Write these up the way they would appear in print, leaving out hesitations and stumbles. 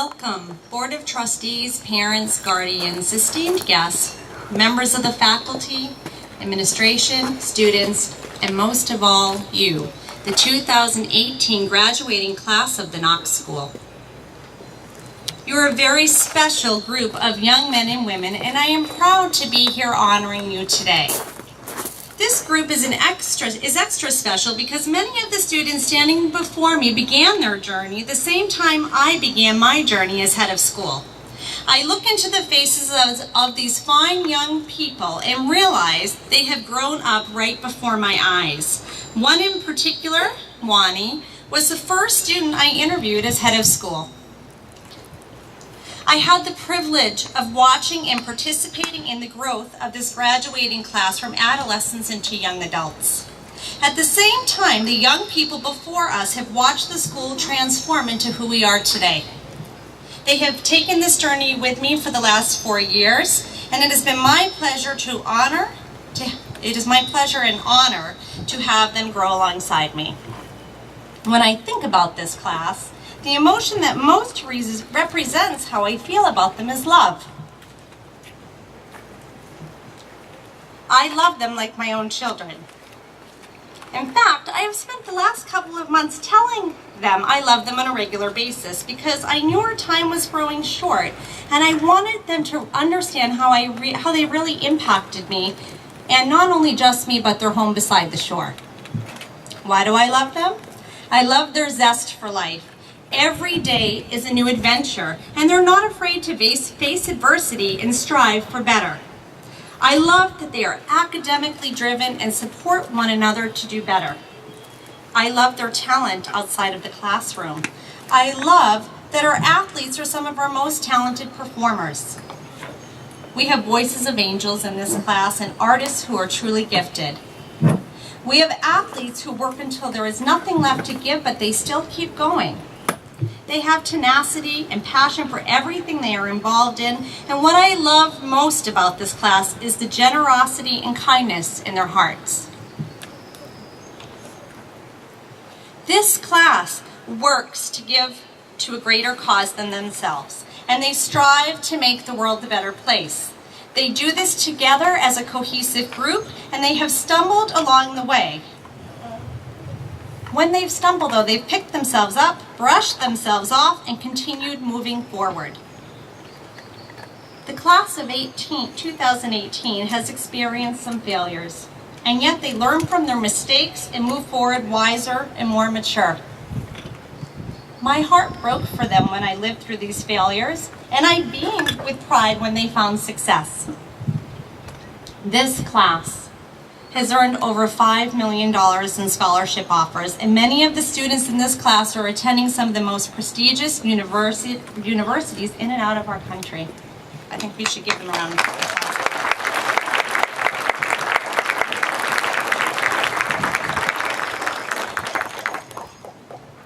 Welcome, Board of Trustees, parents, guardians, esteemed guests, members of the faculty, administration, students, and most of all, you, the 2018 graduating class of the Knox School. You're a very special group of young men and women, and I am proud to be here honoring you today. This group is extra special because many of the students standing before me began their journey the same time I began my journey as head of school. I look into the faces of these fine young people and realize they have grown up right before my eyes. One in particular, Wani, was the first student I interviewed as head of school. I had the privilege of watching and participating in the growth of this graduating class from adolescents into young adults. At the same time, the young people before us have watched the school transform into who we are today. They have taken this journey with me for the last 4 years, and it has been my pleasure and honor to have them grow alongside me. When I think about this class, the emotion that most represents how I feel about them is love. I love them like my own children. In fact, I have spent the last couple of months telling them I love them on a regular basis because I knew our time was growing short, and I wanted them to understand how they really impacted me, and not only just me, but their home beside the shore. Why do I love them? I love their zest for life. Every day is a new adventure, and they're not afraid to face adversity and strive for better. I love that they are academically driven and support one another to do better. I love their talent outside of the classroom. I love that our athletes are some of our most talented performers. We have voices of angels in this class and artists who are truly gifted. We have athletes who work until there is nothing left to give, but they still keep going. They have tenacity and passion for everything they are involved in, and what I love most about this class is the generosity and kindness in their hearts. This class works to give to a greater cause than themselves, and they strive to make the world a better place. They do this together as a cohesive group, and they have stumbled along the way. When they've stumbled, though, they've picked themselves up, brushed themselves off, and continued moving forward. The class of 2018 has experienced some failures, and yet they learn from their mistakes and move forward wiser and more mature. My heart broke for them when I lived through these failures, and I beamed with pride when they found success. This class has earned over $5 million in scholarship offers, and many of the students in this class are attending some of the most prestigious universities in and out of our country. I think we should give them a round of applause.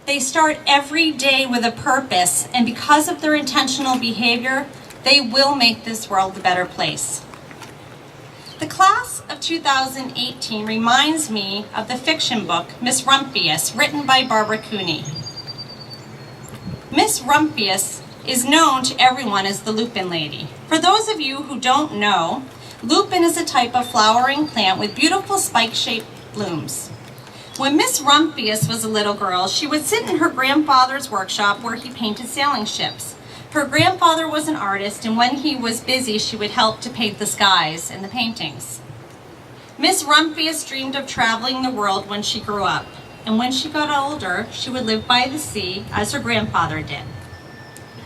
They start every day with a purpose, and because of their intentional behavior, they will make this world a better place. The class of 2018 reminds me of the fiction book, Miss Rumphius, written by Barbara Cooney. Miss Rumphius is known to everyone as the Lupin Lady. For those of you who don't know, lupin is a type of flowering plant with beautiful spike-shaped blooms. When Miss Rumphius was a little girl, she would sit in her grandfather's workshop where he painted sailing ships. Her grandfather was an artist, and when he was busy, she would help to paint the skies and the paintings. Miss Rumphius dreamed of traveling the world when she grew up, and when she got older, she would live by the sea as her grandfather did.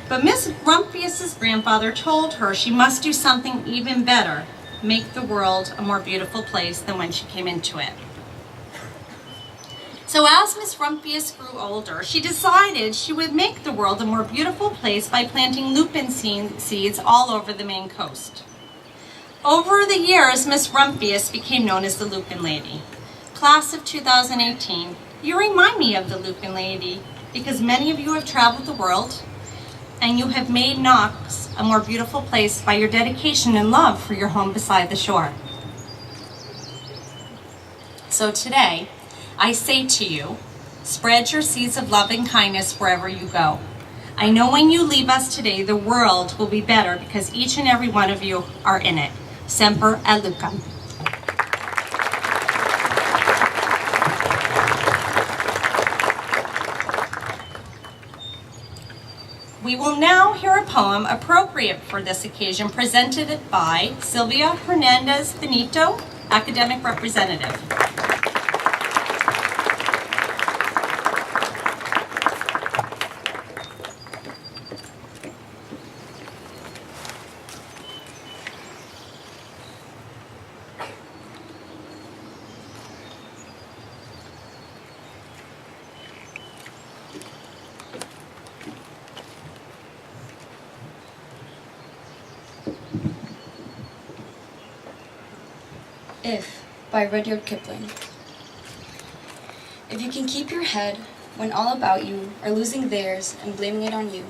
But Miss Rumphius's grandfather told her she must do something even better, make the world a more beautiful place than when she came into it. So as Miss Rumphius grew older, she decided she would make the world a more beautiful place by planting lupin seeds all over the Maine coast. Over the years, Miss Rumphius became known as the Lupin Lady. Class of 2018, you remind me of the Lupin Lady because many of you have traveled the world and you have made Knox a more beautiful place by your dedication and love for your home beside the shore. So today, I say to you, spread your seeds of love and kindness wherever you go. I know when you leave us today, the world will be better because each and every one of you are in it. Semper Lucem. We will now hear a poem appropriate for this occasion presented by Sylvia Hernandez Benito, Academic Representative. If, by Rudyard Kipling. If you can keep your head when all about you are losing theirs and blaming it on you.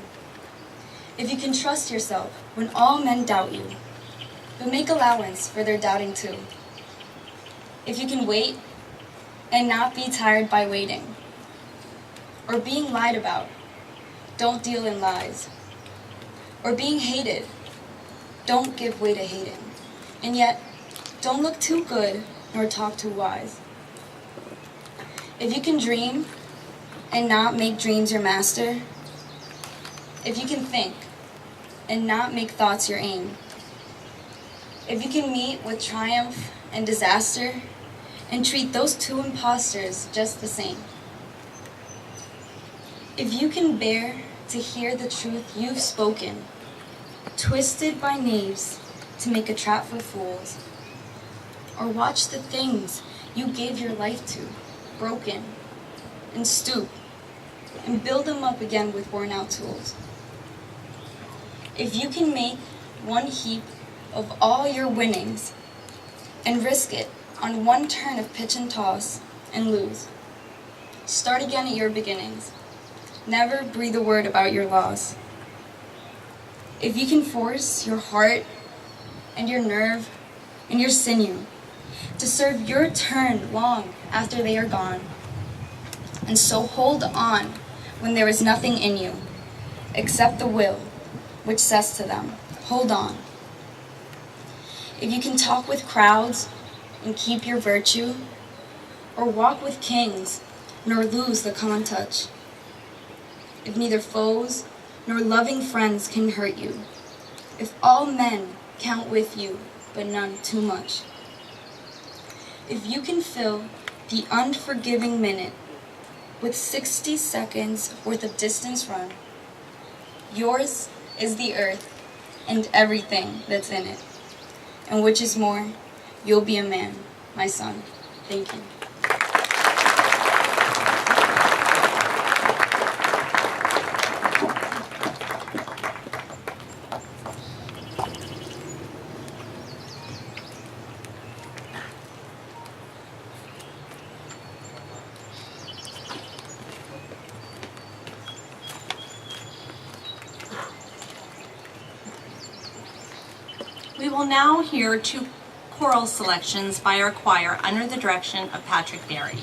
If you can trust yourself when all men doubt you, but make allowance for their doubting too. If you can wait and not be tired by waiting, or being lied about, don't deal in lies, or being hated, don't give way to hating, and yet don't look too good nor talk too wise. If you can dream and not make dreams your master, if you can think and not make thoughts your aim, if you can meet with triumph and disaster and treat those two imposters just the same, if you can bear to hear the truth you've spoken, twisted by knaves to make a trap for fools, or watch the things you gave your life to, broken, and stoop, and build them up again with worn-out tools. If you can make one heap of all your winnings, and risk it on one turn of pitch and toss, and lose, start again at your beginnings. Never breathe a word about your loss. If you can force your heart, and your nerve, and your sinew, to serve your turn long after they are gone. And so hold on when there is nothing in you, except the will, which says to them, hold on. If you can talk with crowds and keep your virtue, or walk with kings, nor lose the common touch. If neither foes nor loving friends can hurt you, if all men count with you, but none too much. If you can fill the unforgiving minute with 60 seconds worth of distance run, yours is the earth and everything that's in it. And which is more, you'll be a man, my son. Thank you. We will now hear two choral selections by our choir under the direction of Patrick Berry.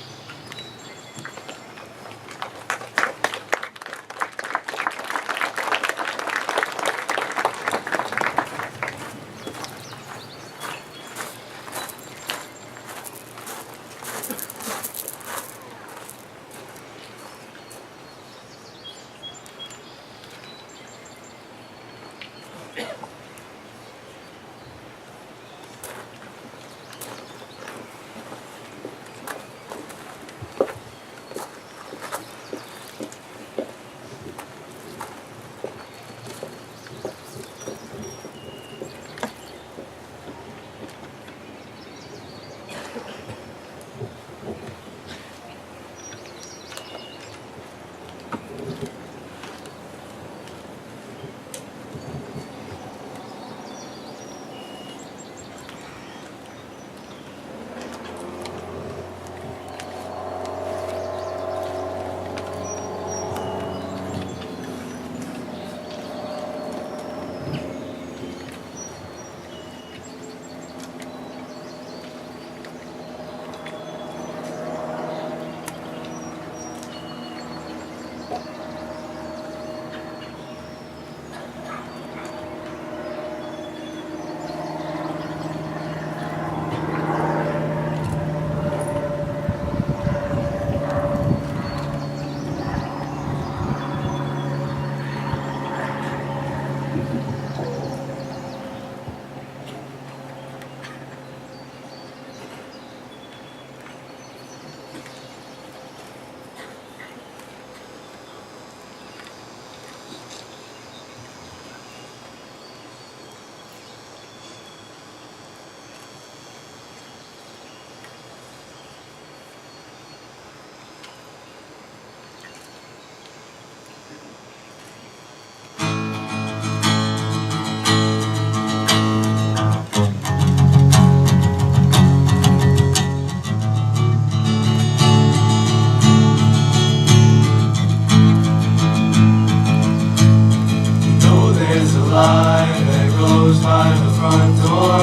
close by the front door.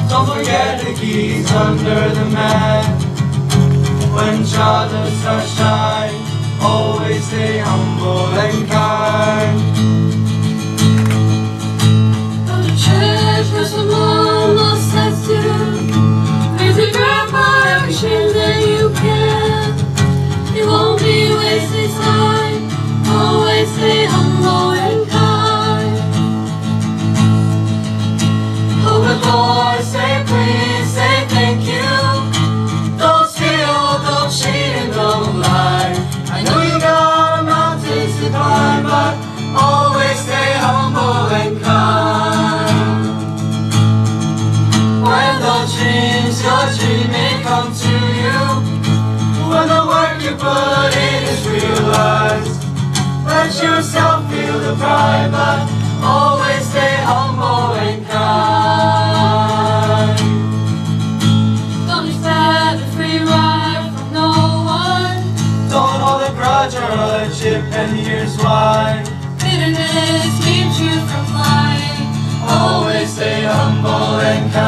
Don't forget the keys under the mat. When shadows start shine, always stay humble and kind. Go to church where some mama says to visit grandpa every shame that you can. It won't be wasted time. Always stay humble and kind. Open the door, say please, say thank you. Don't steal, don't cheat, and don't lie. I know you got mountains to climb, but always stay humble and kind. When the dreams you're dreaming come to you, when the work you put in is realized, let yourself feel the pride, but always stay humble and kind. Don't expect a free ride from no one. Don't hold a grudge or a chip, and here's why. Bitterness keeps you from flying. Always stay humble and kind.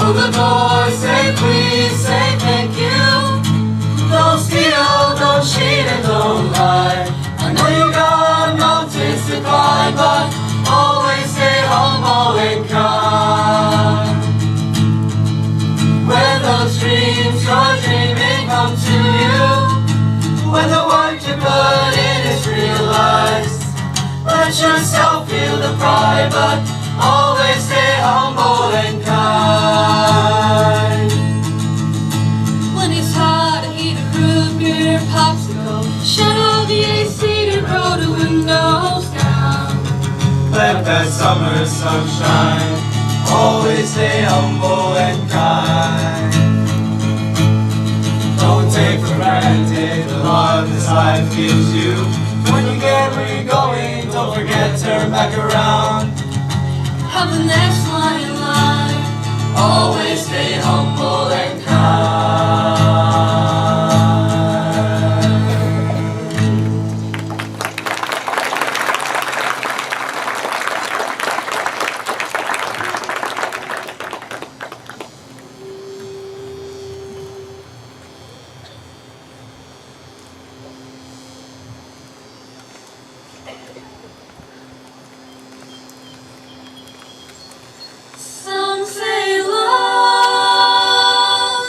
Open the door, say please, say thank you. Don't steal, don't cheat, and don't lie. I know you got mountains to climb, but always stay humble and kind. When those dreams you're dreaming come to you, when the work you put in is realized, let yourself feel the pride, but always stay humble and kind. When it's hot, I eat a root beer popsicle. Shut off the AC to roll the windows down. Let that summer sunshine always stay humble and kind. Don't take for granted the love this life gives you. When you get where you're going, don't forget, turn back around. Have the next one in line. Always stay humble and kind. Some say love,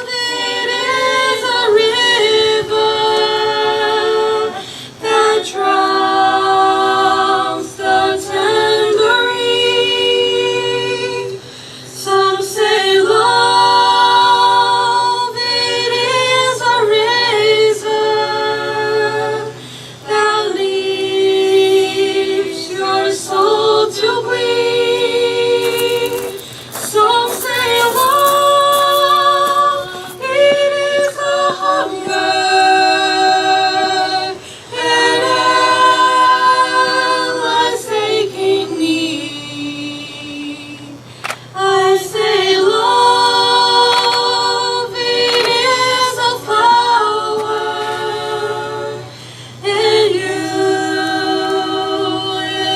it is a river that drowns the tambourine. Some say love, it is a razor that leaves your soul to bleed. Some say love, it is a hunger, an endless aching need. I say love, it is a flower, and you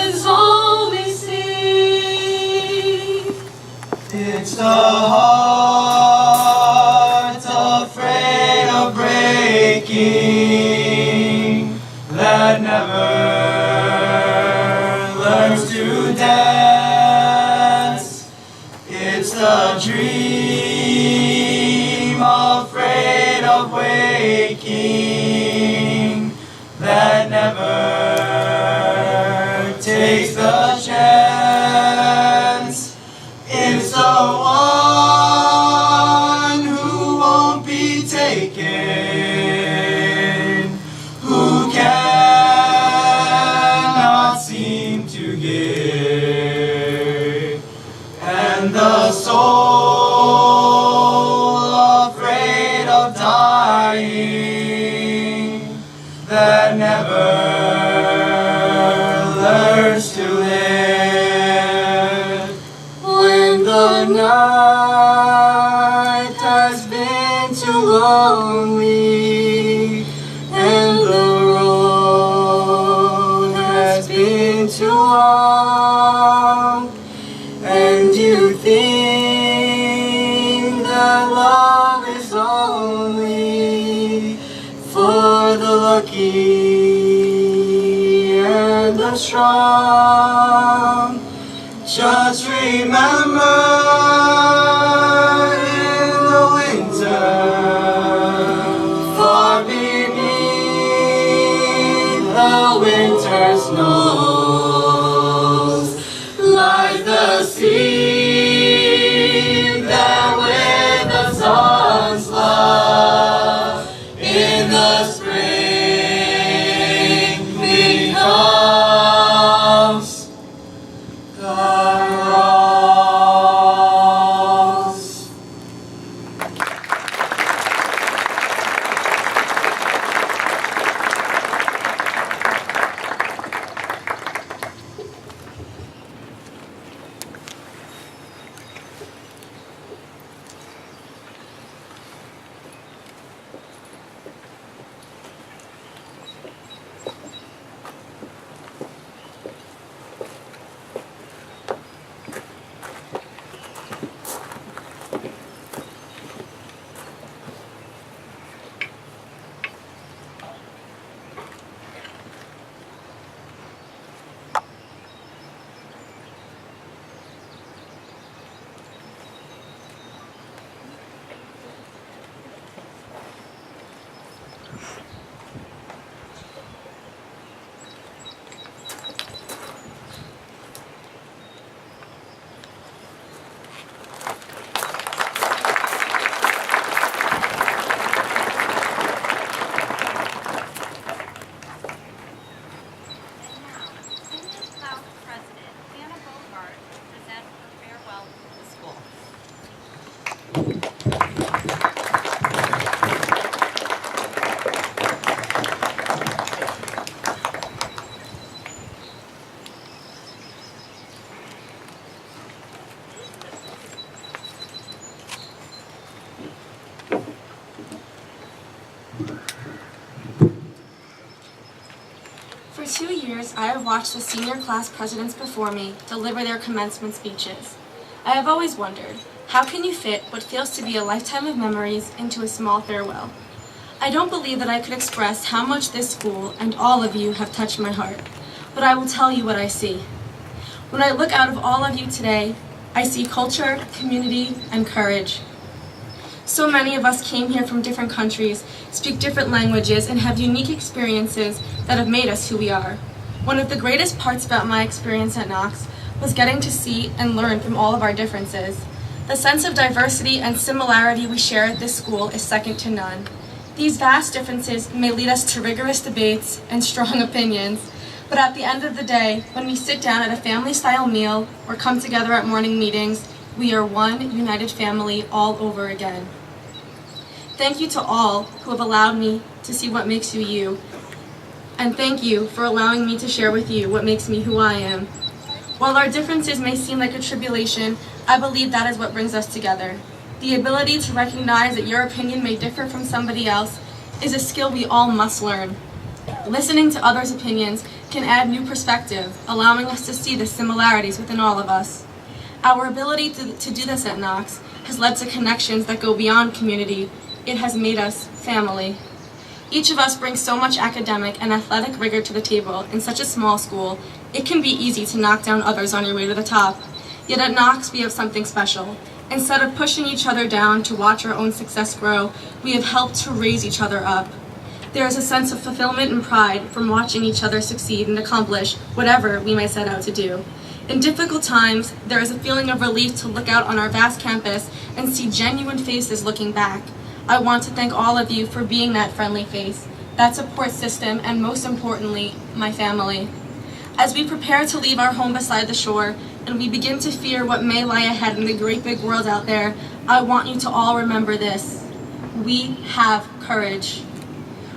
is all we see. It's the heart afraid of breaking that never learns to dance. It's the dream afraid of waking that never takes the chance. It's the one who won't be taken, who cannot seem to give, and the soul afraid of dying that never lucky and the strong. Just remember, in the winter, far beneath the winter snows, lies the sea that with the sun's love in the spring becomes the rose. For 2 years, I have watched the senior class presidents before me deliver their commencement speeches. I have always wondered, how can you fit what feels to be a lifetime of memories into a small farewell? I don't believe that I could express how much this school and all of you have touched my heart, but I will tell you what I see. When I look out of all of you today, I see culture, community, and courage. So many of us came here from different countries, speak different languages, and have unique experiences that have made us who we are. One of the greatest parts about my experience at Knox was getting to see and learn from all of our differences. The sense of diversity and similarity we share at this school is second to none. These vast differences may lead us to rigorous debates and strong opinions, but at the end of the day, when we sit down at a family-style meal or come together at morning meetings, we are one united family all over again. Thank you to all who have allowed me to see what makes you you, and thank you for allowing me to share with you what makes me who I am. While our differences may seem like a tribulation, I believe that is what brings us together. The ability to recognize that your opinion may differ from somebody else is a skill we all must learn. Listening to others' opinions can add new perspective, allowing us to see the similarities within all of us. Our ability to do this at Knox has led to connections that go beyond community. It has made us family. Each of us brings so much academic and athletic rigor to the table in such a small school, it can be easy to knock down others on your way to the top. Yet at Knox, we have something special. Instead of pushing each other down to watch our own success grow, we have helped to raise each other up. There is a sense of fulfillment and pride from watching each other succeed and accomplish whatever we may set out to do. In difficult times, there is a feeling of relief to look out on our vast campus and see genuine faces looking back. I want to thank all of you for being that friendly face, that support system, and most importantly, my family. As we prepare to leave our home beside the shore, and we begin to fear what may lie ahead in the great big world out there, I want you to all remember this. We have courage.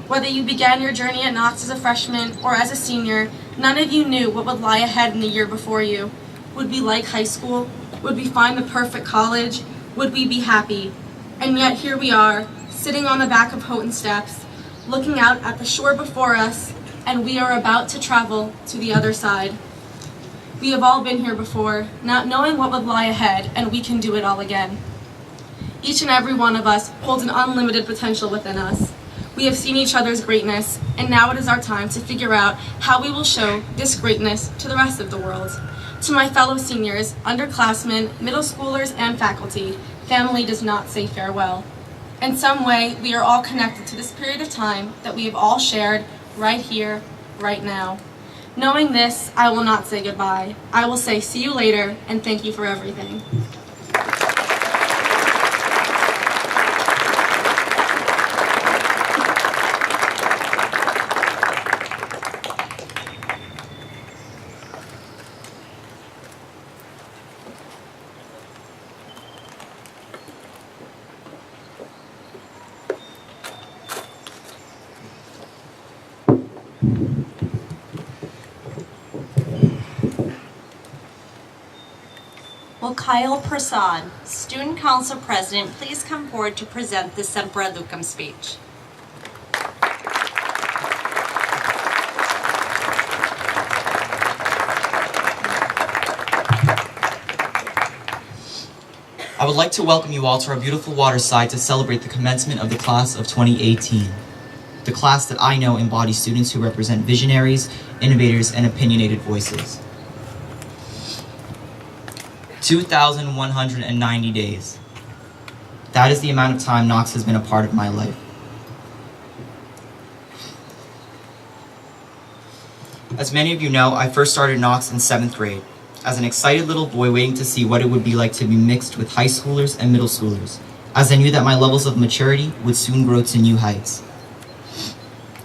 Whether you began your journey at Knox as a freshman or as a senior, none of you knew what would lie ahead in the year before you. Would we like high school? Would we find the perfect college? Would we be happy? And yet here we are, sitting on the back of Houghton steps, looking out at the shore before us, and we are about to travel to the other side. We have all been here before, not knowing what would lie ahead, and we can do it all again. Each and every one of us holds an unlimited potential within us. We have seen each other's greatness, and now it is our time to figure out how we will show this greatness to the rest of the world. To my fellow seniors, underclassmen, middle schoolers, and faculty, family does not say farewell. In some way, we are all connected to this period of time that we have all shared right here, right now. Knowing this, I will not say goodbye. I will say see you later, and thank you for everything. Will Kyle Prasad, Student Council President, please come forward to present the Semper Lucum speech. I would like to welcome you all to our beautiful waterside to celebrate the commencement of the class of 2018. The class that I know embodies students who represent visionaries, innovators, and opinionated voices. 2,190 days. That is the amount of time Knox has been a part of my life. As many of you know, I first started Knox in 7th grade, as an excited little boy waiting to see what it would be like to be mixed with high schoolers and middle schoolers, as I knew that my levels of maturity would soon grow to new heights.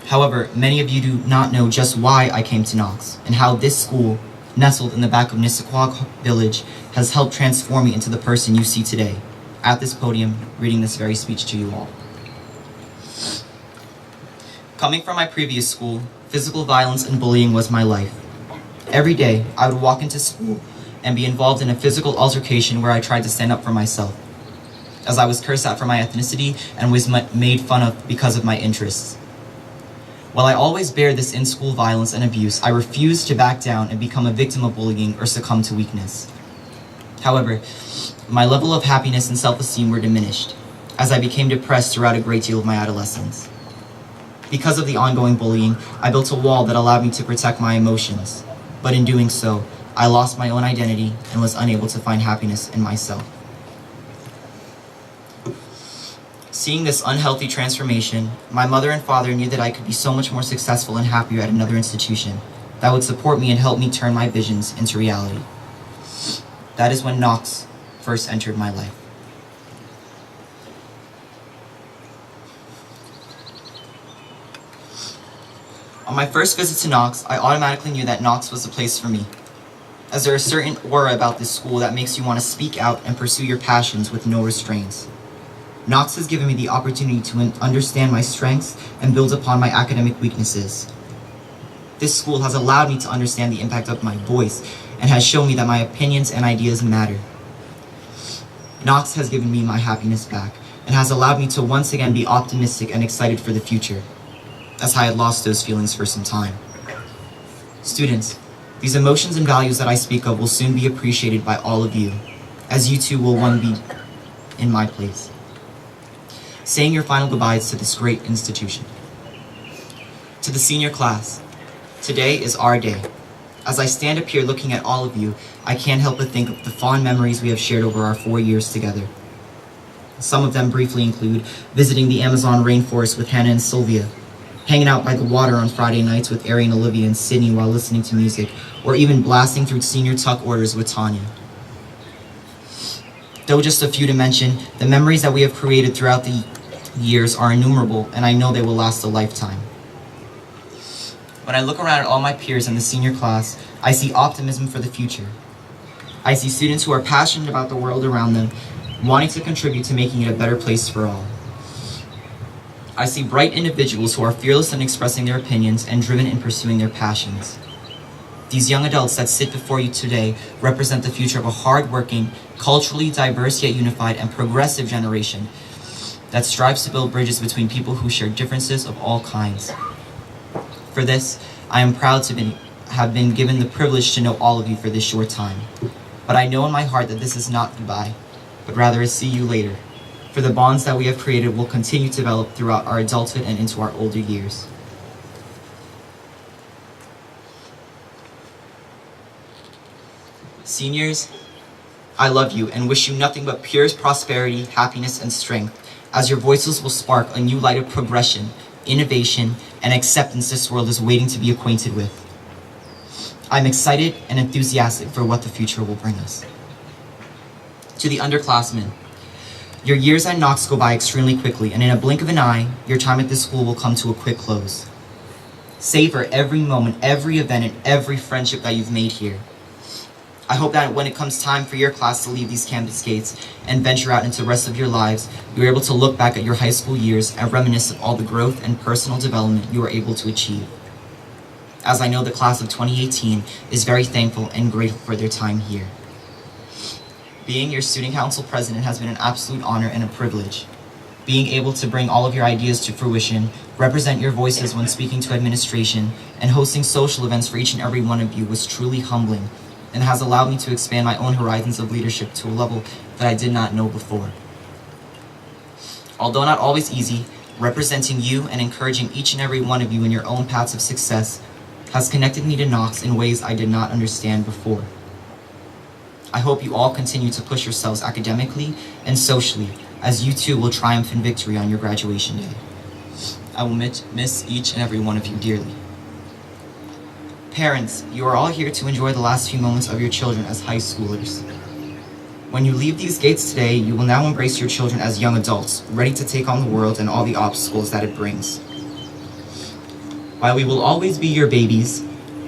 However, many of you do not know just why I came to Knox, and how this school, nestled in the back of Nissaquag Village, has helped transform me into the person you see today, at this podium, reading this very speech to you all. Coming from my previous school, physical violence and bullying was my life. Every day, I would walk into school and be involved in a physical altercation where I tried to stand up for myself, as I was cursed at for my ethnicity and was made fun of because of my interests. While I always bear this in-school violence and abuse, I refused to back down and become a victim of bullying or succumb to weakness. However, my level of happiness and self-esteem were diminished, as I became depressed throughout a great deal of my adolescence. Because of the ongoing bullying, I built a wall that allowed me to protect my emotions, but in doing so, I lost my own identity and was unable to find happiness in myself. Seeing this unhealthy transformation, my mother and father knew that I could be so much more successful and happier at another institution that would support me and help me turn my visions into reality. That is when Knox first entered my life. On my first visit to Knox, I automatically knew that Knox was the place for me, as there is a certain aura about this school that makes you want to speak out and pursue your passions with no restraints. Knox has given me the opportunity to understand my strengths and build upon my academic weaknesses. This school has allowed me to understand the impact of my voice and has shown me that my opinions and ideas matter. Knox has given me my happiness back and has allowed me to once again be optimistic and excited for the future, as I had lost those feelings for some time. Students, these emotions and values that I speak of will soon be appreciated by all of you, as you too will one be in my place, saying your final goodbyes to this great institution. To the senior class, today is our day. As I stand up here looking at all of you, I can't help but think of the fond memories we have shared over our 4 years together. Some of them briefly include visiting the Amazon rainforest with Hannah and Sylvia, hanging out by the water on Friday nights with Ari and Olivia and Sydney while listening to music, or even blasting through senior tuck orders with Tanya. Though just a few to mention, the memories that we have created throughout the years are innumerable, and I know they will last a lifetime. When I look around at all my peers in the senior class, I see optimism for the future. I see students who are passionate about the world around them, wanting to contribute to making it a better place for all. I see bright individuals who are fearless in expressing their opinions and driven in pursuing their passions. These young adults that sit before you today represent the future of a hard-working, culturally diverse yet unified and progressive generation that strives to build bridges between people who share differences of all kinds. For this, I am proud to have been given the privilege to know all of you for this short time. But I know in my heart that this is not goodbye, but rather a see you later. for the bonds that we have created will continue to develop throughout our adulthood and into our older years. Seniors, I love you and wish you nothing but purest prosperity, happiness, and strength, as your voices will spark a new light of progression, innovation, and acceptance this world is waiting to be acquainted with. I'm excited and enthusiastic for what the future will bring us. To the underclassmen, your years at Knox go by extremely quickly, and in a blink of an eye, your time at this school will come to a quick close. Savor every moment, every event, and every friendship that you've made here. I hope that when it comes time for your class to leave these campus gates and venture out into the rest of your lives, you're able to look back at your high school years and reminisce of all the growth and personal development you were able to achieve. As I know the class of 2018 is very thankful and grateful for their time here. Being your student council president has been an absolute honor and a privilege. Being able to bring all of your ideas to fruition, represent your voices when speaking to administration, and hosting social events for each and every one of you was truly humbling, and has allowed me to expand my own horizons of leadership to a level that I did not know before. Although not always easy, representing you and encouraging each and every one of you in your own paths of success has connected me to Knox in ways I did not understand before. I hope you all continue to push yourselves academically and socially, as you too will triumph in victory on your graduation day. I will miss each and every one of you dearly. Parents, you are all here to enjoy the last few moments of your children as high schoolers. When you leave these gates today, you will now embrace your children as young adults, ready to take on the world and all the obstacles that it brings. While we will always be your babies,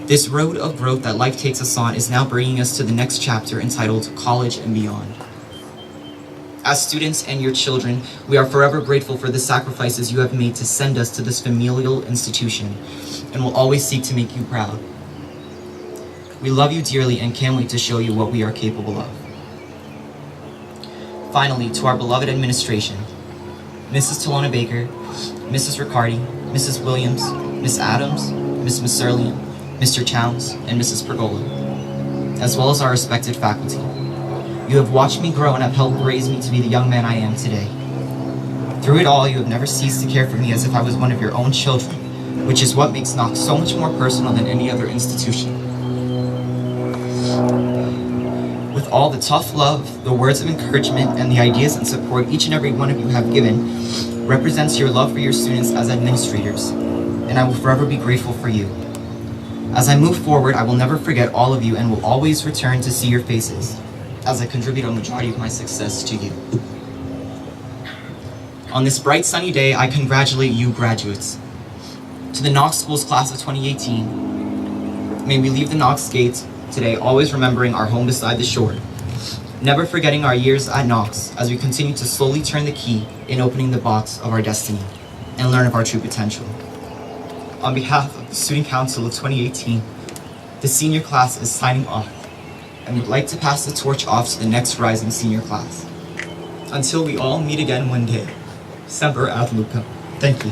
this road of growth that life takes us on is now bringing us to the next chapter entitled College and Beyond. As students and your children, we are forever grateful for the sacrifices you have made to send us to this familial institution, and will always seek to make you proud. We love you dearly and can't wait to show you what we are capable of. Finally, to our beloved administration, Mrs. Talona Baker, Mrs. Riccardi, Mrs. Williams, Miss Adams, Miss Maserlian, Mr. Chowns, and Mrs. Pergola, as well as our respected faculty. You have watched me grow and have helped raise me to be the young man I am today. Through it all, you have never ceased to care for me as if I was one of your own children, which is what makes Knox so much more personal than any other institution. With all the tough love, the words of encouragement, and the ideas and support each and every one of you have given represents your love for your students as administrators, and I will forever be grateful for you. As I move forward, I will never forget all of you and will always return to see your faces, as I contribute a majority of my success to you. On this bright sunny day, I congratulate you graduates. To the Knox School's class of 2018, may we leave the Knox gates today always remembering our home beside the shore, never forgetting our years at Knox as we continue to slowly turn the key in opening the box of our destiny and learn of our true potential. On behalf of the Student Council of 2018, the senior class is signing off and would like to pass the torch off to the next rising senior class. Until we all meet again one day, Semper Ad Lucem. Thank you.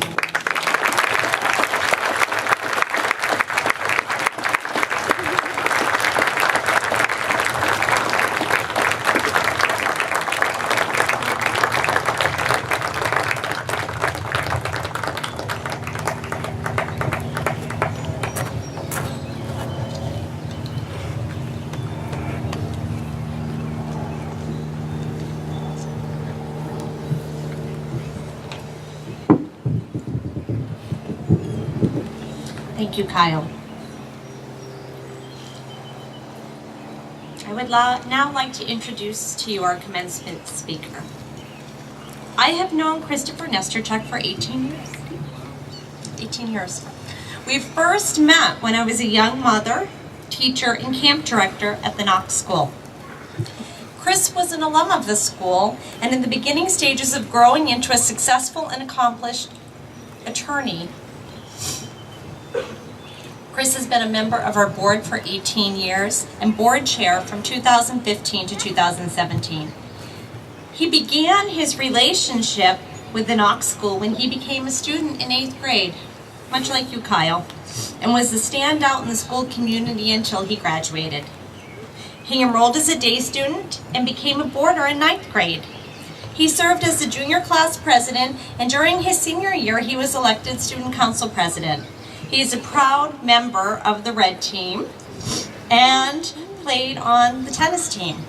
Thank you, Kyle. I would now like to introduce to you our commencement speaker. I have known Christopher Nesterchuk for 18 years. 18 years. We first met when I was a young mother, teacher, and camp director at the Knox School. Chris was an alum of the school and in the beginning stages of growing into a successful and accomplished attorney. Chris has been a member of our board for 18 years and board chair from 2015 to 2017. He began his relationship with the Knox School when he became a student in 8th grade, much like you, Kyle, and was the standout in the school community until he graduated. He enrolled as a day student and became a boarder in 9th grade. He served as the junior class president, and during his senior year, he was elected student council president. He is a proud member of the Red Team and played on the tennis team.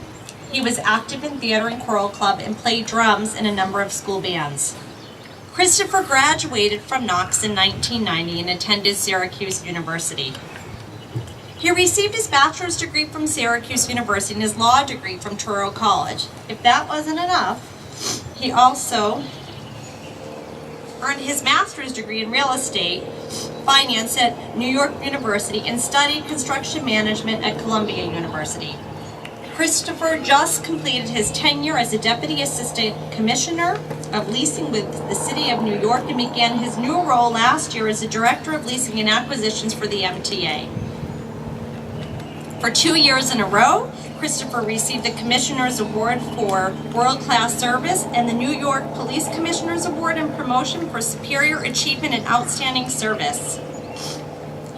He was active in theater and choral club and played drums in a number of school bands. Christopher graduated from Knox in 1990 and attended Syracuse University. He received his bachelor's degree from Syracuse University and his law degree from Truro College. If that wasn't enough, he also earned his master's degree in real estate finance at New York University and studied construction management at Columbia University. Christopher just completed his tenure as a Deputy Assistant Commissioner of Leasing with the City of New York and began his new role last year as the Director of Leasing and Acquisitions for the MTA. For 2 years in a row, Christopher received the Commissioner's Award for World-Class Service and the New York Police Commissioner's Award and Promotion for Superior Achievement and Outstanding Service.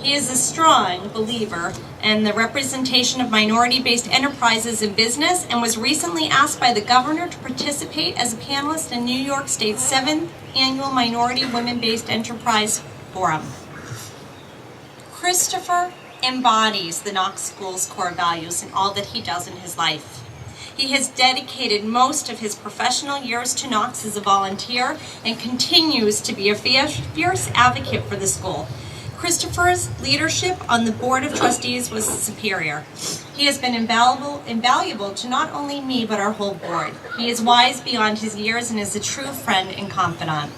He is a strong believer in the representation of minority-based enterprises in business and was recently asked by the governor to participate as a panelist in New York State's 7th Annual Minority Women-Based Enterprise Forum. Christopher embodies the Knox School's core values in all that he does in his life. He has dedicated most of his professional years to Knox as a volunteer and continues to be a fierce advocate for the school. Christopher's leadership on the Board of Trustees was superior. He has been invaluable to not only me, but our whole board. He is wise beyond his years and is a true friend and confidant.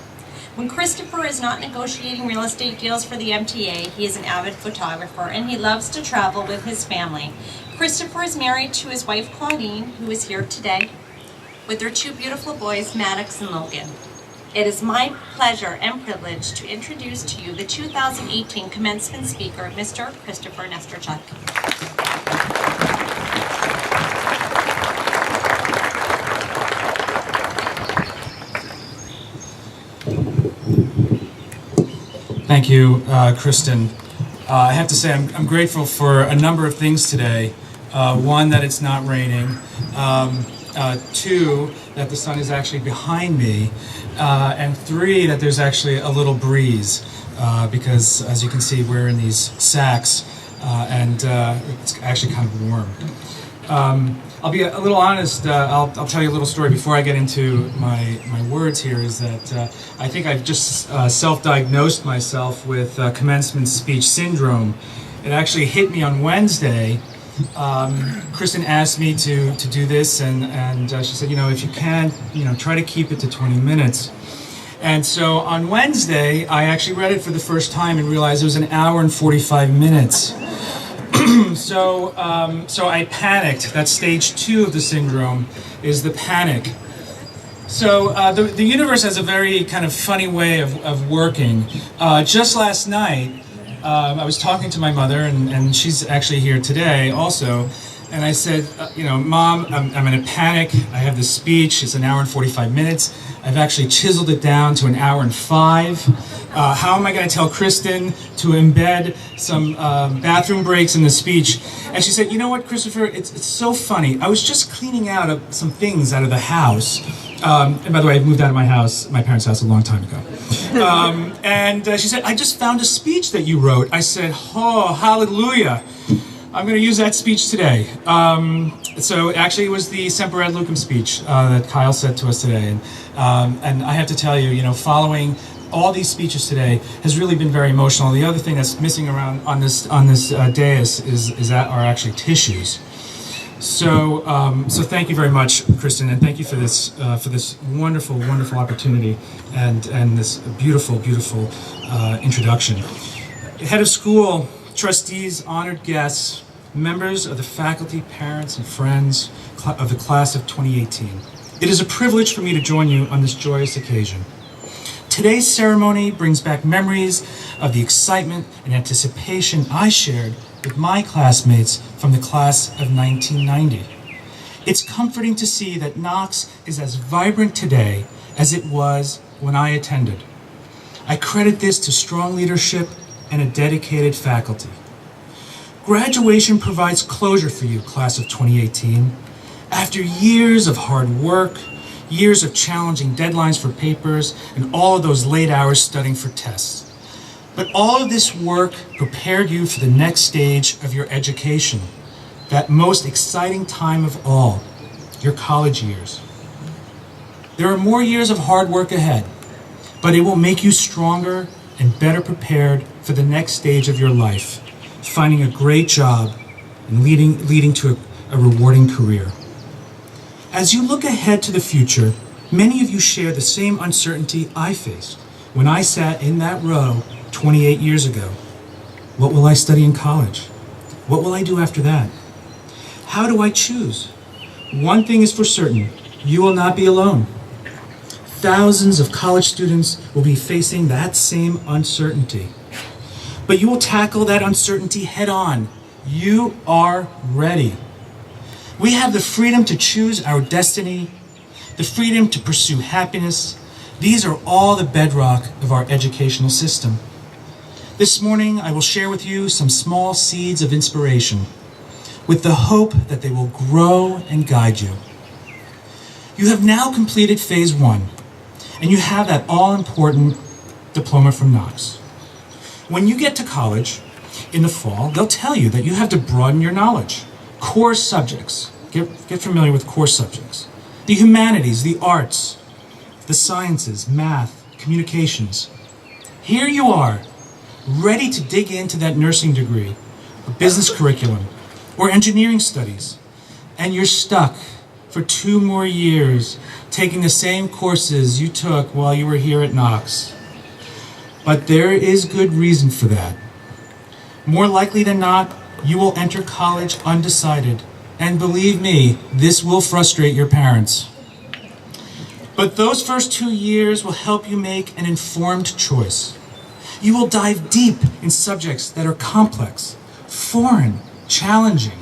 When Christopher is not negotiating real estate deals for the MTA, he is an avid photographer and he loves to travel with his family. Christopher is married to his wife Claudine, who is here today, with their 2 beautiful boys, Maddox and Logan. It is my pleasure and privilege to introduce to you the 2018 Commencement Speaker, Mr. Christopher Nesterchuk. Thank you, Kristen. I have to say I'm grateful for a number of things today. One, that it's not raining. 2, that the sun is actually behind me. And 3, that there's actually a little breeze because, as you can see, we're in these sacks and it's actually kind of warm. I'll be a little honest. I'll tell you a little story before I get into my words here, is that I think I've just self-diagnosed myself with commencement speech syndrome. It actually hit me on Wednesday. Kristen asked me to do this, and she said, if you can, try to keep it to 20 minutes. And so on Wednesday, I actually read it for the first time and realized it was 1 hour and 45 minutes. So I panicked. That's stage 2 of the syndrome, is the panic. So the universe has a very kind of funny way of working. Just last night, I was talking to my mother, and she's actually here today also, and I said, Mom, I'm in a panic. I have this speech. It's 1 hour and 45 minutes. I've actually chiseled it down to 1 hour and 5. How am I going to tell Kristen to embed some bathroom breaks in the speech? And she said, you know what, Christopher, it's so funny. I was just cleaning out some things out of the house. And by the way, I moved out of my parents' house a long time ago. And she said, I just found a speech that you wrote. I said, oh, hallelujah. I'm going to use that speech today. So actually it was the Semper Ad Lucem speech that Kyle said to us today. And I have to tell you, following all these speeches today has really been very emotional. The other thing that's missing around on this dais is that are actually tissues. So thank you very much, Kristen, and thank you for this wonderful opportunity and this beautiful introduction. Head of school, trustees, honored guests, members of the faculty, parents, and friends of the class of 2018. It is a privilege for me to join you on this joyous occasion. Today's ceremony brings back memories of the excitement and anticipation I shared with my classmates from the class of 1990. It's comforting to see that Knox is as vibrant today as it was when I attended. I credit this to strong leadership and a dedicated faculty. Graduation provides closure for you, class of 2018. After years of hard work, years of challenging deadlines for papers, and all of those late hours studying for tests. But all of this work prepared you for the next stage of your education, that most exciting time of all, your college years. There are more years of hard work ahead, but it will make you stronger and better prepared for the next stage of your life, finding a great job and leading to a rewarding career. As you look ahead to the future, many of you share the same uncertainty I faced when I sat in that row 28 years ago. What will I study in college? What will I do after that? How do I choose? One thing is for certain, you will not be alone. Thousands of college students will be facing that same uncertainty. But you will tackle that uncertainty head on. You are ready. We have the freedom to choose our destiny, the freedom to pursue happiness. These are all the bedrock of our educational system. This morning, I will share with you some small seeds of inspiration, with the hope that they will grow and guide you. You have now completed phase 1, and you have that all-important diploma from Knox. When you get to college in the fall, they'll tell you that you have to broaden your knowledge. Core subjects. Get familiar with core subjects. The humanities, the arts, the sciences, math, communications. Here you are, ready to dig into that nursing degree, a business curriculum, or engineering studies, and you're stuck for 2 more years taking the same courses you took while you were here at Knox. But there is good reason for that. More likely than not, you will enter college undecided, and believe me, this will frustrate your parents. But those first 2 years will help you make an informed choice. You will dive deep in subjects that are complex, foreign, challenging.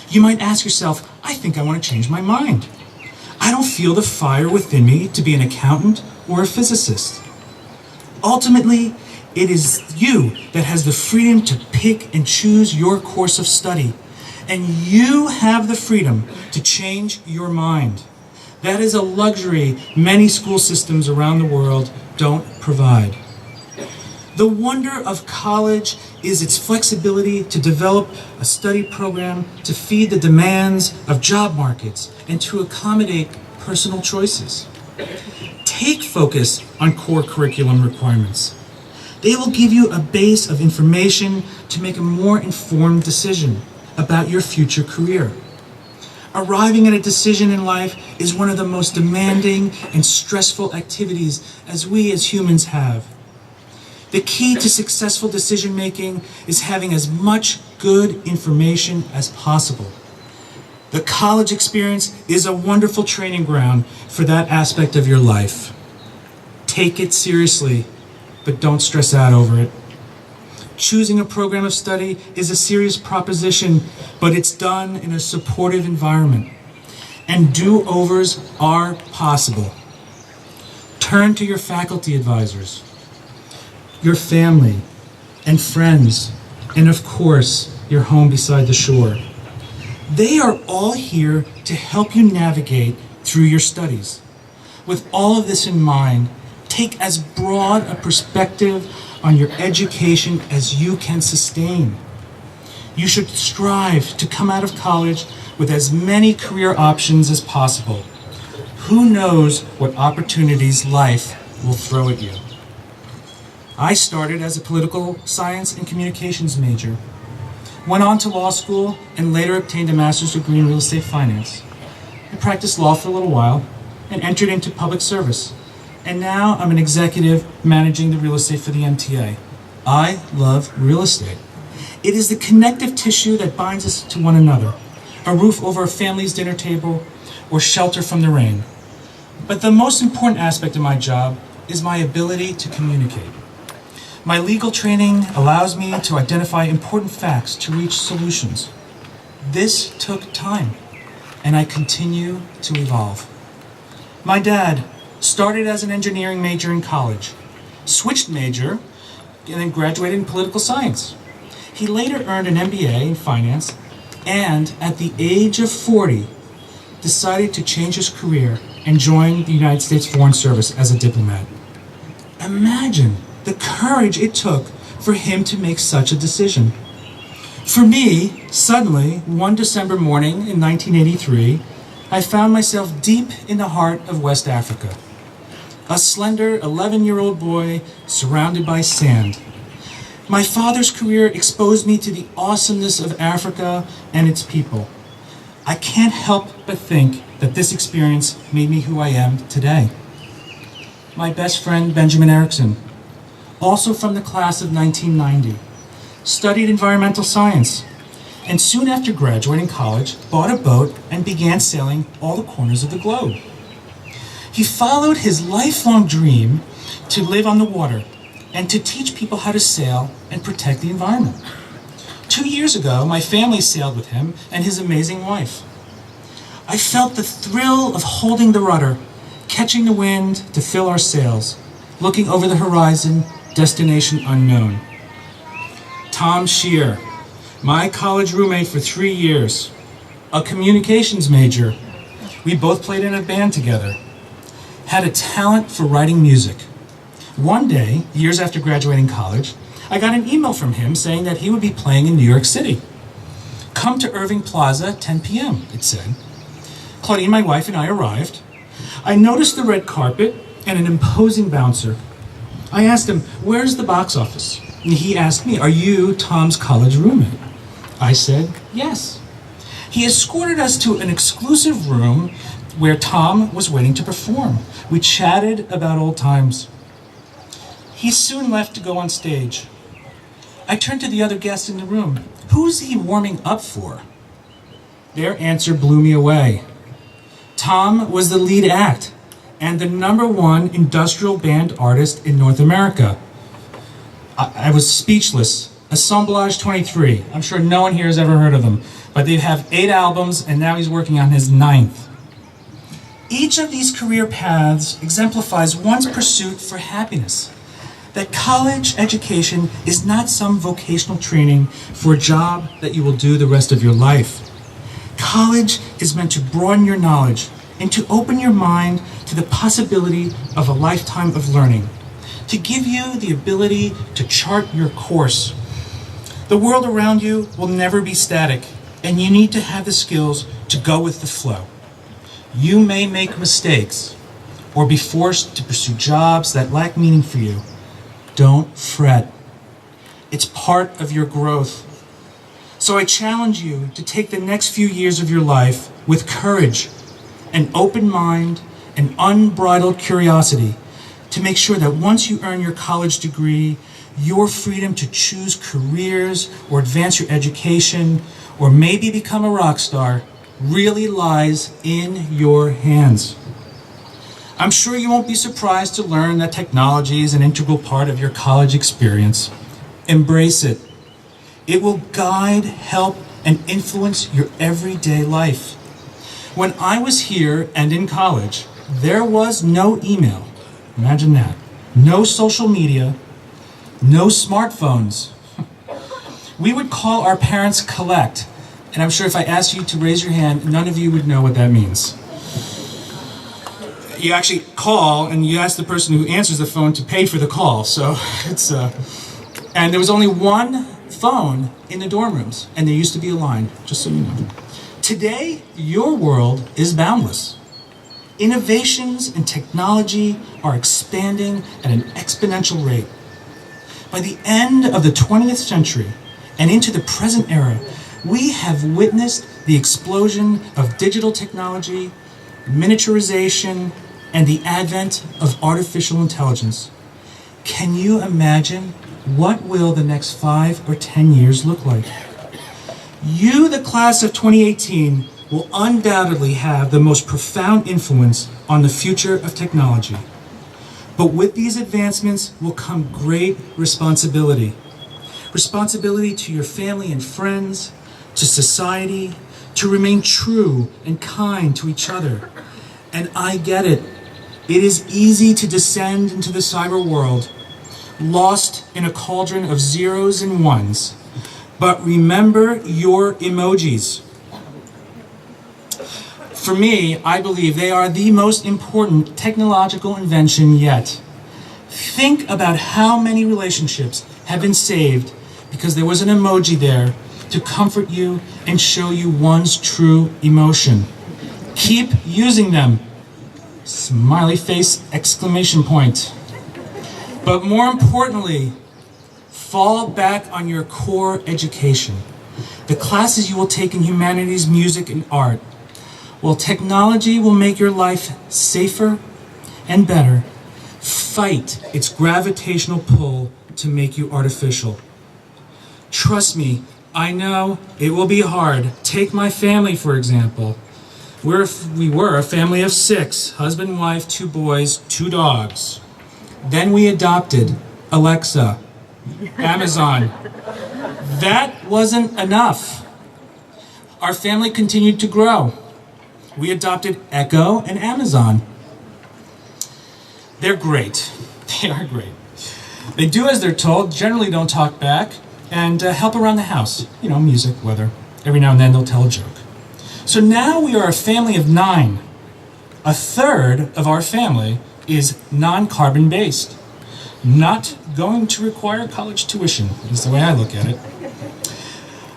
You might ask yourself, I think I want to change my mind. I don't feel the fire within me to be an accountant or a physicist. Ultimately, it is you that has the freedom to pick and choose your course of study, and you have the freedom to change your mind. That is a luxury many school systems around the world don't provide. The wonder of college is its flexibility to develop a study program to feed the demands of job markets and to accommodate personal choices. Take focus on core curriculum requirements. They will give you a base of information to make a more informed decision about your future career. Arriving at a decision in life is one of the most demanding and stressful activities as we as humans have. The key to successful decision-making is having as much good information as possible. The college experience is a wonderful training ground for that aspect of your life. Take it seriously, but don't stress out over it. Choosing a program of study is a serious proposition, but it's done in a supportive environment. And do-overs are possible. Turn to your faculty advisors, your family and friends, and of course, your home beside the shore. They are all here to help you navigate through your studies. With all of this in mind, take as broad a perspective on your education as you can sustain. You should strive to come out of college with as many career options as possible. Who knows what opportunities life will throw at you? I started as a political science and communications major, went on to law school, and later obtained a master's degree in real estate finance. I practiced law for a little while and entered into public service. And now I'm an executive managing the real estate for the MTA. I love real estate. It is the connective tissue that binds us to one another, a roof over a family's dinner table, or shelter from the rain. But the most important aspect of my job is my ability to communicate. My legal training allows me to identify important facts to reach solutions. This took time, and I continue to evolve. My dad started as an engineering major in college, switched major, and then graduated in political science. He later earned an MBA in finance, and at the age of 40, decided to change his career and join the United States Foreign Service as a diplomat. Imagine the courage it took for him to make such a decision. For me, suddenly, one December morning in 1983, I found myself deep in the heart of West Africa. A slender 11-year-old boy surrounded by sand. My father's career exposed me to the awesomeness of Africa and its people. I can't help but think that this experience made me who I am today. My best friend, Benjamin Eriksen, also from the class of 1990, studied environmental science, and soon after graduating college, bought a boat and began sailing all the corners of the globe. He followed his lifelong dream to live on the water and to teach people how to sail and protect the environment. 2 years ago, my family sailed with him and his amazing wife. I felt the thrill of holding the rudder, catching the wind to fill our sails, looking over the horizon, destination unknown. Tom Shear, my college roommate for 3 years, a communications major. We both played in a band together, had a talent for writing music. One day, years after graduating college, I got an email from him saying that he would be playing in New York City. Come to Irving Plaza, 10 p.m., it said. Claudine, my wife, and I arrived. I noticed the red carpet and an imposing bouncer. I asked him, "Where's the box office?" And he asked me, "Are you Tom's college roommate?" I said, "Yes." He escorted us to an exclusive room where Tom was waiting to perform. We chatted about old times. He soon left to go on stage. I turned to the other guests in the room. Who's he warming up for? Their answer blew me away. Tom was the lead act and the #1 industrial band artist in North America. I was speechless. Assemblage 23. I'm sure no one here has ever heard of them, but they have 8 albums and now he's working on his 9th. Each of these career paths exemplifies one's pursuit for happiness. That college education is not some vocational training for a job that you will do the rest of your life. College is meant to broaden your knowledge and to open your mind to the possibility of a lifetime of learning, to give you the ability to chart your course. The world around you will never be static, and you need to have the skills to go with the flow. You may make mistakes or be forced to pursue jobs that lack meaning for you. Don't fret. It's part of your growth. So I challenge you to take the next few years of your life with courage, an open mind, and unbridled curiosity to make sure that once you earn your college degree, your freedom to choose careers or advance your education or maybe become a rock star really lies in your hands. I'm sure you won't be surprised to learn that technology is an integral part of your college experience. Embrace it. It will guide, help, and influence your everyday life. When I was here and in college, there was no email. Imagine that. No social media, no smartphones. We would call our parents collect, and I'm sure if I asked you to raise your hand, none of you would know what that means. You actually call and you ask the person who answers the phone to pay for the call. So it's and there was only one phone in the dorm rooms, and there used to be a line, just so you know. Today, your world is boundless. Innovations in technology are expanding at an exponential rate. By the end of the 20th century and into the present era, we have witnessed the explosion of digital technology, miniaturization, and the advent of artificial intelligence. Can you imagine what will the next 5 or 10 years look like? You, the class of 2018, will undoubtedly have the most profound influence on the future of technology. But with these advancements will come great responsibility. Responsibility to your family and friends, to society, to remain true and kind to each other. And I get it. It is easy to descend into the cyber world, lost in a cauldron of zeros and ones. But remember your emojis. For me, I believe they are the most important technological invention yet. Think about how many relationships have been saved because there was an emoji there to comfort you and show you one's true emotion. Keep using them. Smiley face, exclamation point. But more importantly, fall back on your core education. The classes you will take in humanities, music, and art. While technology will make your life safer and better, fight its gravitational pull to make you artificial. Trust me, I know it will be hard. Take my family, for example. We were a family of 6, husband, wife, 2 boys, 2 dogs. Then we adopted Alexa, Amazon. That wasn't enough. Our family continued to grow. We adopted Echo and Amazon. They're great. They are great. They do as they're told, generally don't talk back, and help around the house. You know, music, weather. Every now and then they'll tell a joke. So now we are a family of 9. A third of our family is non-carbon based. Not going to require college tuition, is the way I look at it.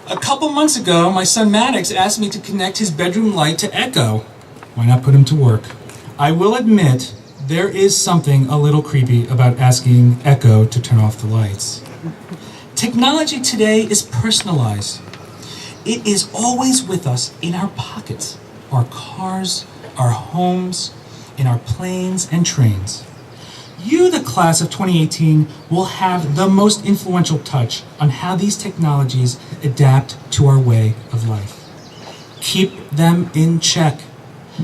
A couple months ago, my son Maddox asked me to connect his bedroom light to Echo. Why not put him to work? I will admit, there is something a little creepy about asking Echo to turn off the lights. Technology today is personalized. It is always with us in our pockets, our cars, our homes, in our planes and trains. You, the class of 2018, will have the most influential touch on how these technologies adapt to our way of life. Keep them in check.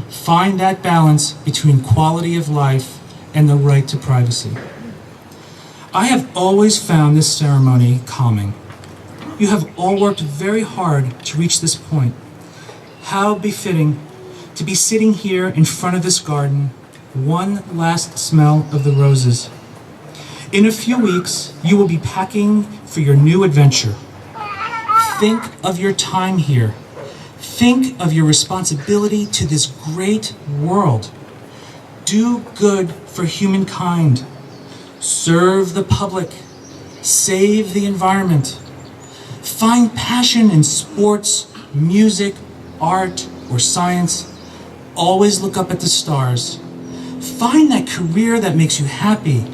Find that balance between quality of life and the right to privacy. I have always found this ceremony calming. You have all worked very hard to reach this point. How befitting to be sitting here in front of this garden, one last smell of the roses. In a few weeks, you will be packing for your new adventure. Think of your time here. Think of your responsibility to this great world. Do good for humankind. Serve the public. Save the environment. Find passion in sports, music, art, or science. Always look up at the stars. Find that career that makes you happy.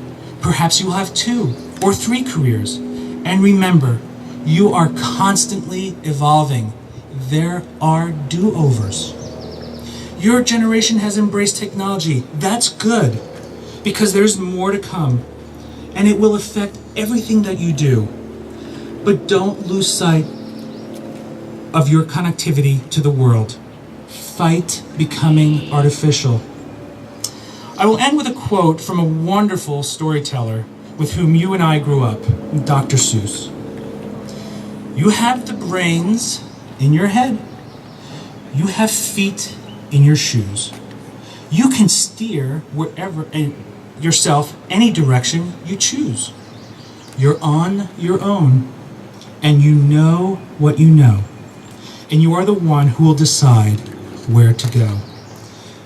Perhaps you will have 2 or 3 careers. And remember, you are constantly evolving. There are do-overs. Your generation has embraced technology. That's good, because there's more to come, and it will affect everything that you do. But don't lose sight of your connectivity to the world. Fight becoming artificial. I will end with a quote from a wonderful storyteller with whom you and I grew up, Dr. Seuss. You have the brains in your head. You have feet in your shoes. You can steer wherever yourself any direction you choose. You're on your own, and you know what you know. And you are the one who will decide where to go.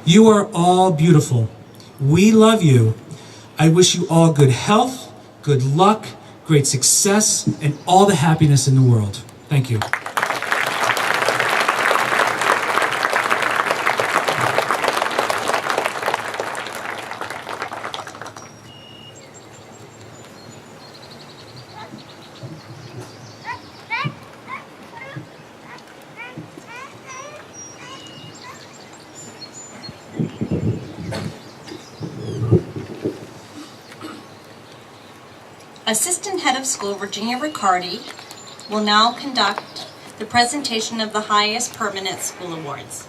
You are all beautiful. We love you. I wish you all good health, good luck, great success, and all the happiness in the world. Thank you. Assistant Head of School Virginia Riccardi will now conduct the presentation of the highest permanent school awards.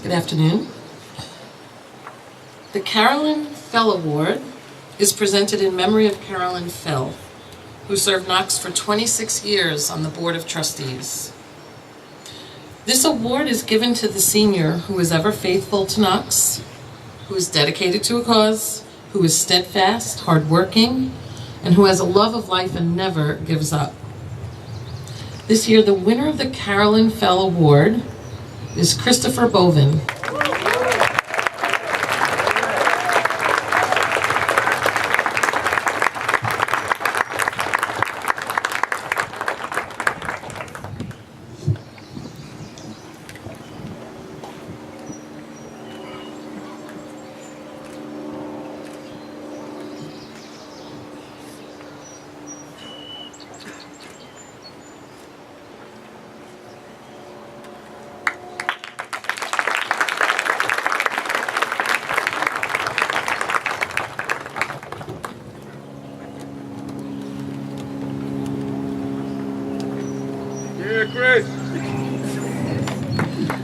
Good afternoon. The Carolyn Fell Award is presented in memory of Carolyn Fell, who served Knox for 26 years on the Board of Trustees. This award is given to the senior who is ever faithful to Knox, who is dedicated to a cause, who is steadfast, hardworking, and who has a love of life and never gives up. This year, the winner of the Carolyn Fell Award is Christopher Bovin.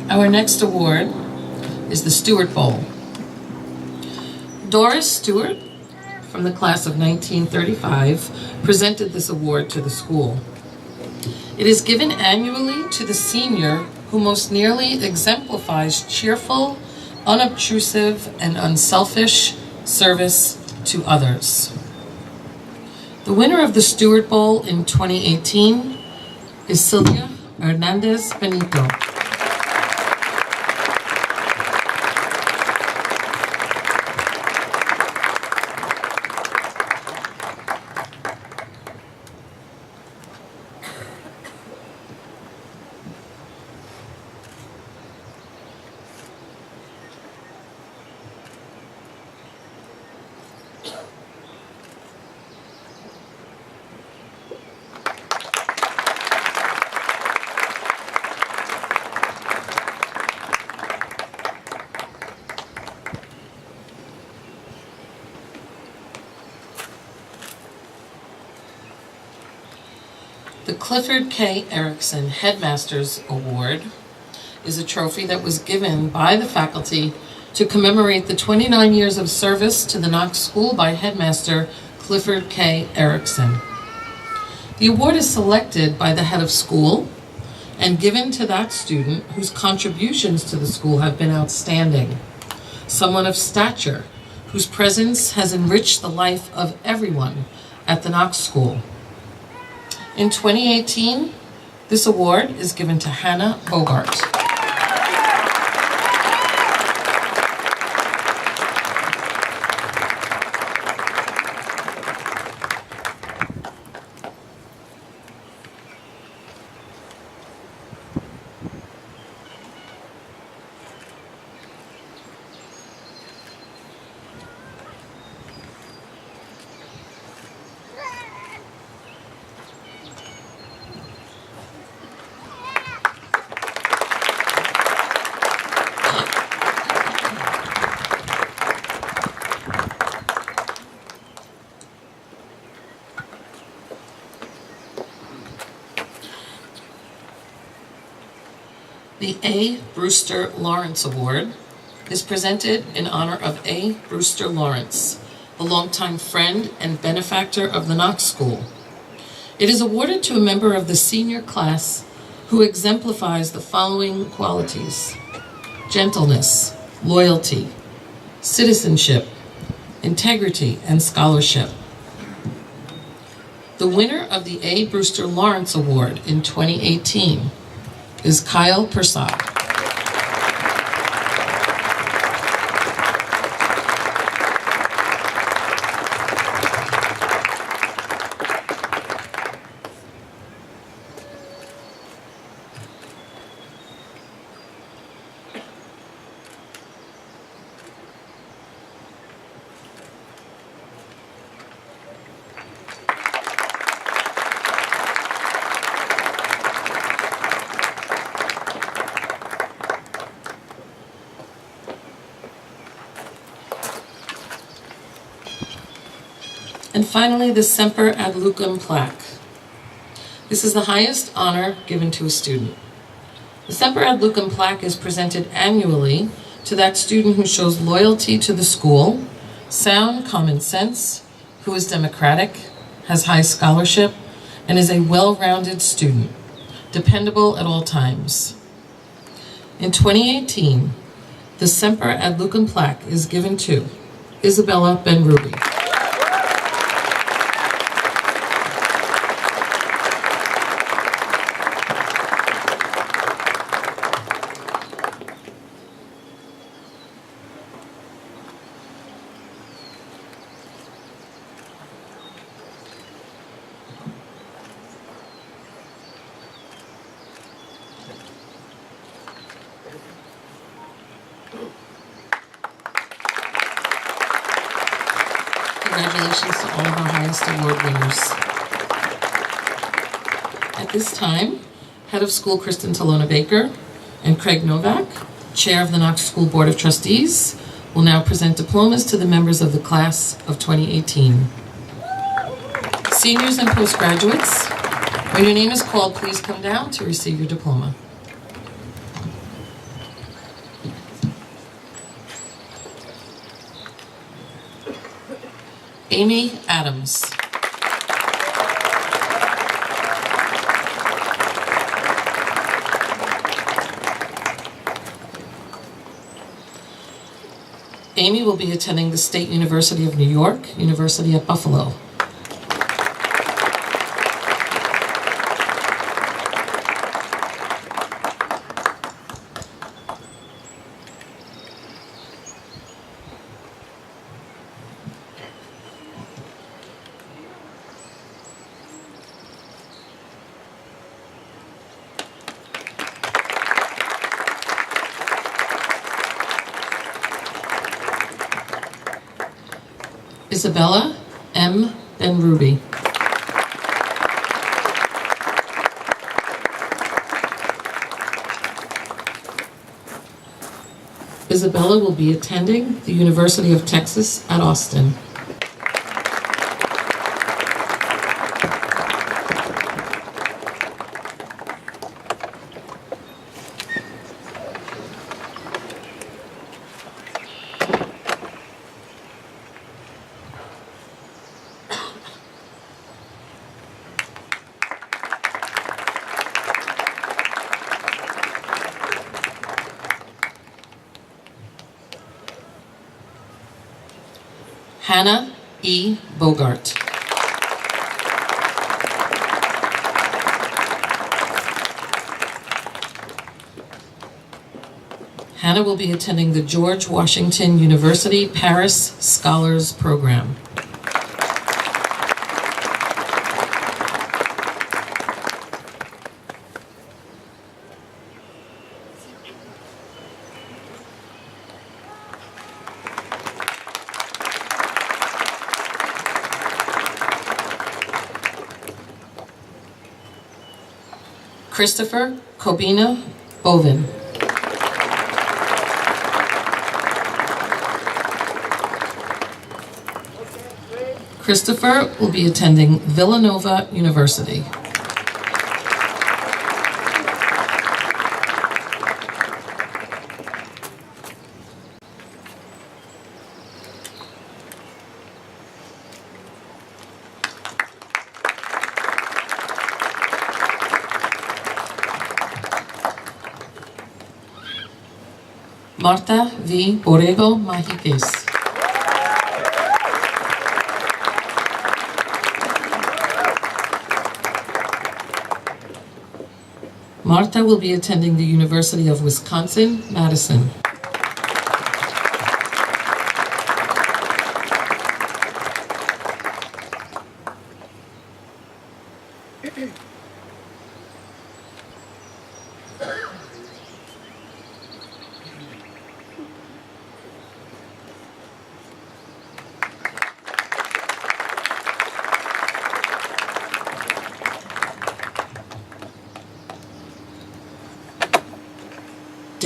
Our next award is the Stewart Bowl. Doris Stewart, from the class of 1935, presented this award to the school. It is given annually to the senior who most nearly exemplifies cheerful, unobtrusive, and unselfish service to others. The winner of the Stewart Bowl in 2018 is Sylvia Hernandez Benito. The Clifford K. Eriksen Headmaster's Award is a trophy that was given by the faculty to commemorate the 29 years of service to the Knox School by Headmaster Clifford K. Eriksen. The award is selected by the head of school and given to that student whose contributions to the school have been outstanding, someone of stature whose presence has enriched the life of everyone at the Knox School. In 2018, this award is given to Hannah Bogart. The A. Brewster Lawrence Award is presented in honor of A. Brewster Lawrence, a longtime friend and benefactor of the Knox School. It is awarded to a member of the senior class who exemplifies the following qualities: gentleness, loyalty, citizenship, integrity, and scholarship. The winner of the A. Brewster Lawrence Award in 2018 is Kyle Persad. And finally, the Semper Ad Lucem plaque. This is the highest honor given to a student. The Semper Ad Lucem plaque is presented annually to that student who shows loyalty to the school, sound common sense, who is democratic, has high scholarship, and is a well-rounded student, dependable at all times. In 2018, the Semper Ad Lucem plaque is given to Isabella Ben-Ruby. Congratulations to all of our highest award winners. At this time, Head of School Kristen Talona Baker and Craig Novak, Chair of the Knox School Board of Trustees, will now present diplomas to the members of the class of 2018. Seniors and postgraduates, when your name is called, please come down to receive your diploma. Amy Adams. Amy will be attending the State University of New York, University at Buffalo. Isabella M. Benrubi. Isabella will be attending the University of Texas at Austin. Hannah E. Bogart. Hannah will be attending the George Washington University Paris Scholars Program. Christopher Kobina Bovin. Christopher will be attending Villanova University. Marta V. Borrego Majiques. Marta will be attending the University of Wisconsin-Madison.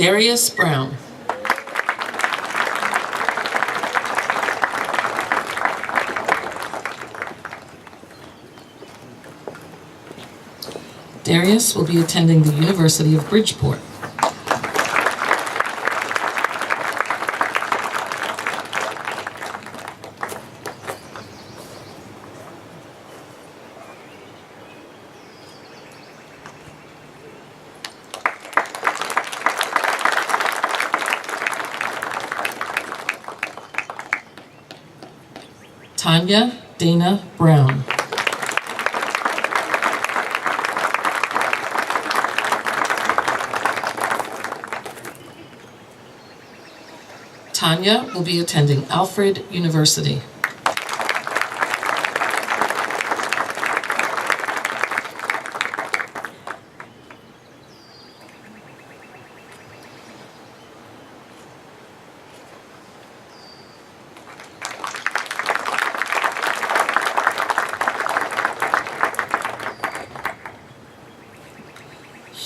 Darius Brown. Darius will be attending the University of Bridgeport. Tanya Dana Brown. Tanya will be attending Alfred University.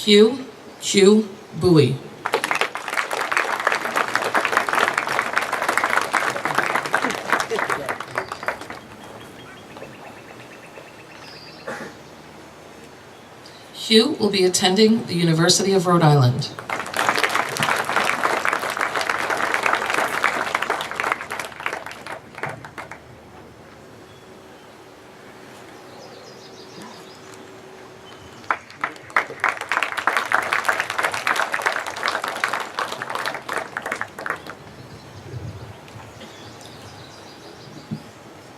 Hugh Bowie. Hugh will be attending the University of Rhode Island.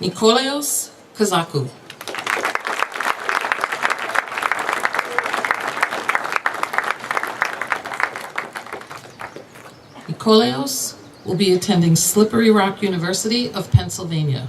Nikolaos Kazaku. Nikolaos will be attending Slippery Rock University of Pennsylvania.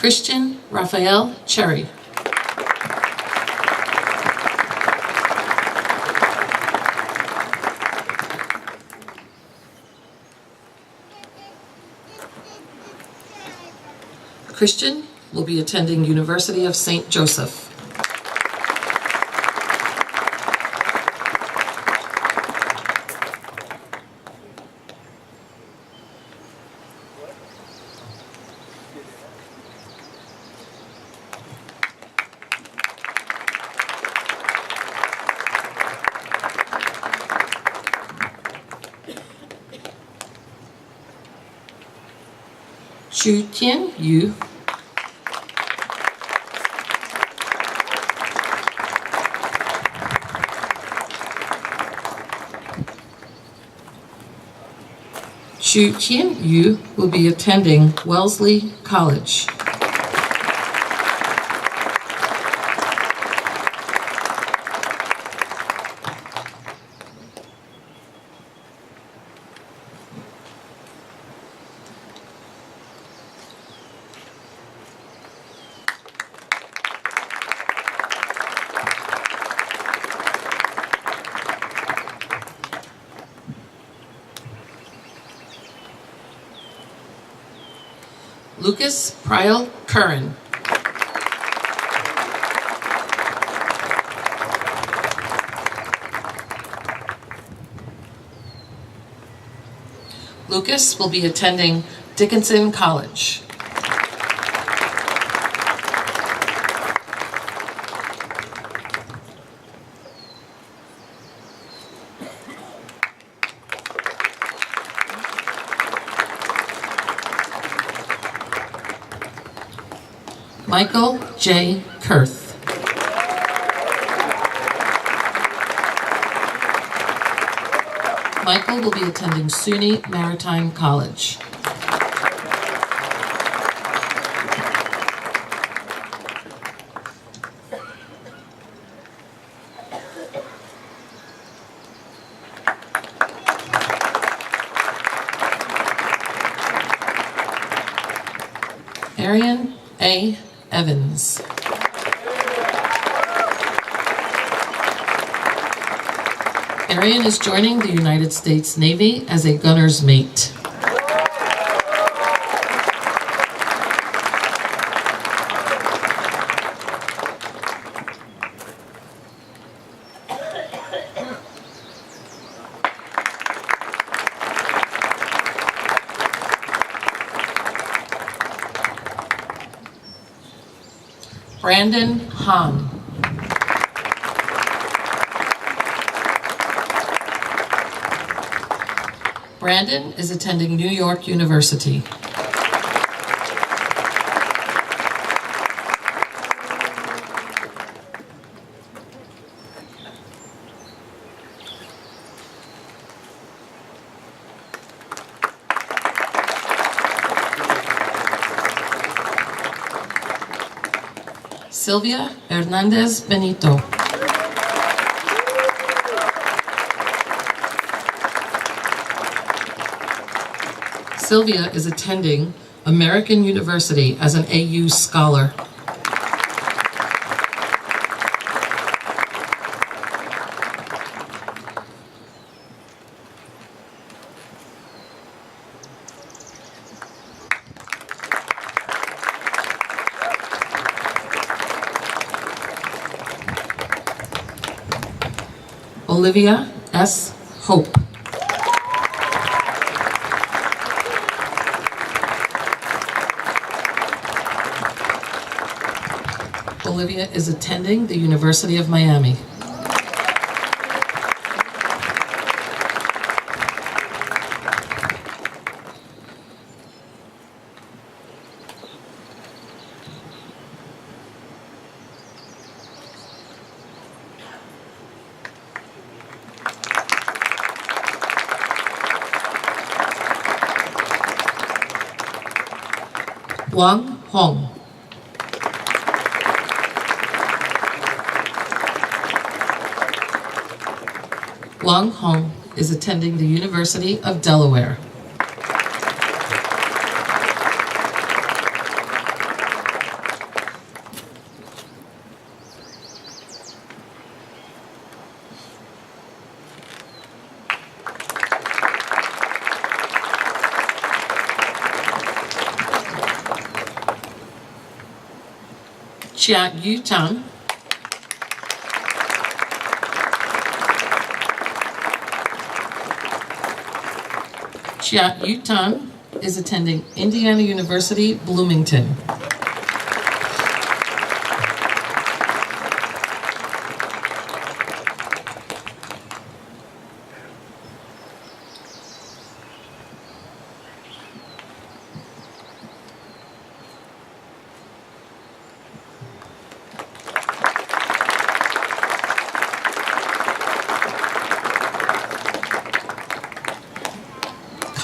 Christian Raphael Cherry. Christian will be attending University of St. Joseph. Chu Tien Yu. Chu Tien Yu will be attending Wellesley College. Lucas Prial Curran. Lucas will be attending Dickinson College. Michael J. Kurth. Michael will be attending SUNY Maritime College. Arian A. Evans. Arian is joining the United States Navy as a gunner's mate. Brandon Hahn. Brandon is attending New York University. Sylvia Hernandez Benito. Sylvia is attending American University as an AU Scholar. Olivia S. Hope. Olivia is attending the University of Miami. Wang Hong. Wang Hong is attending the University of Delaware. Chia Yu Tang. Chia Yu Tang is attending Indiana University, Bloomington.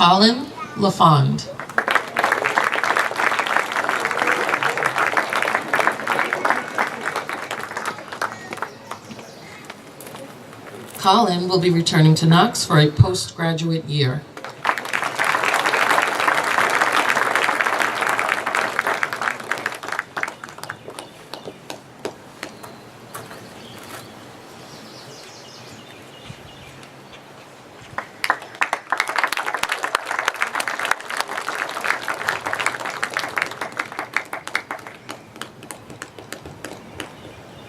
Colin LaFond. Colin will be returning to Knox for a postgraduate year.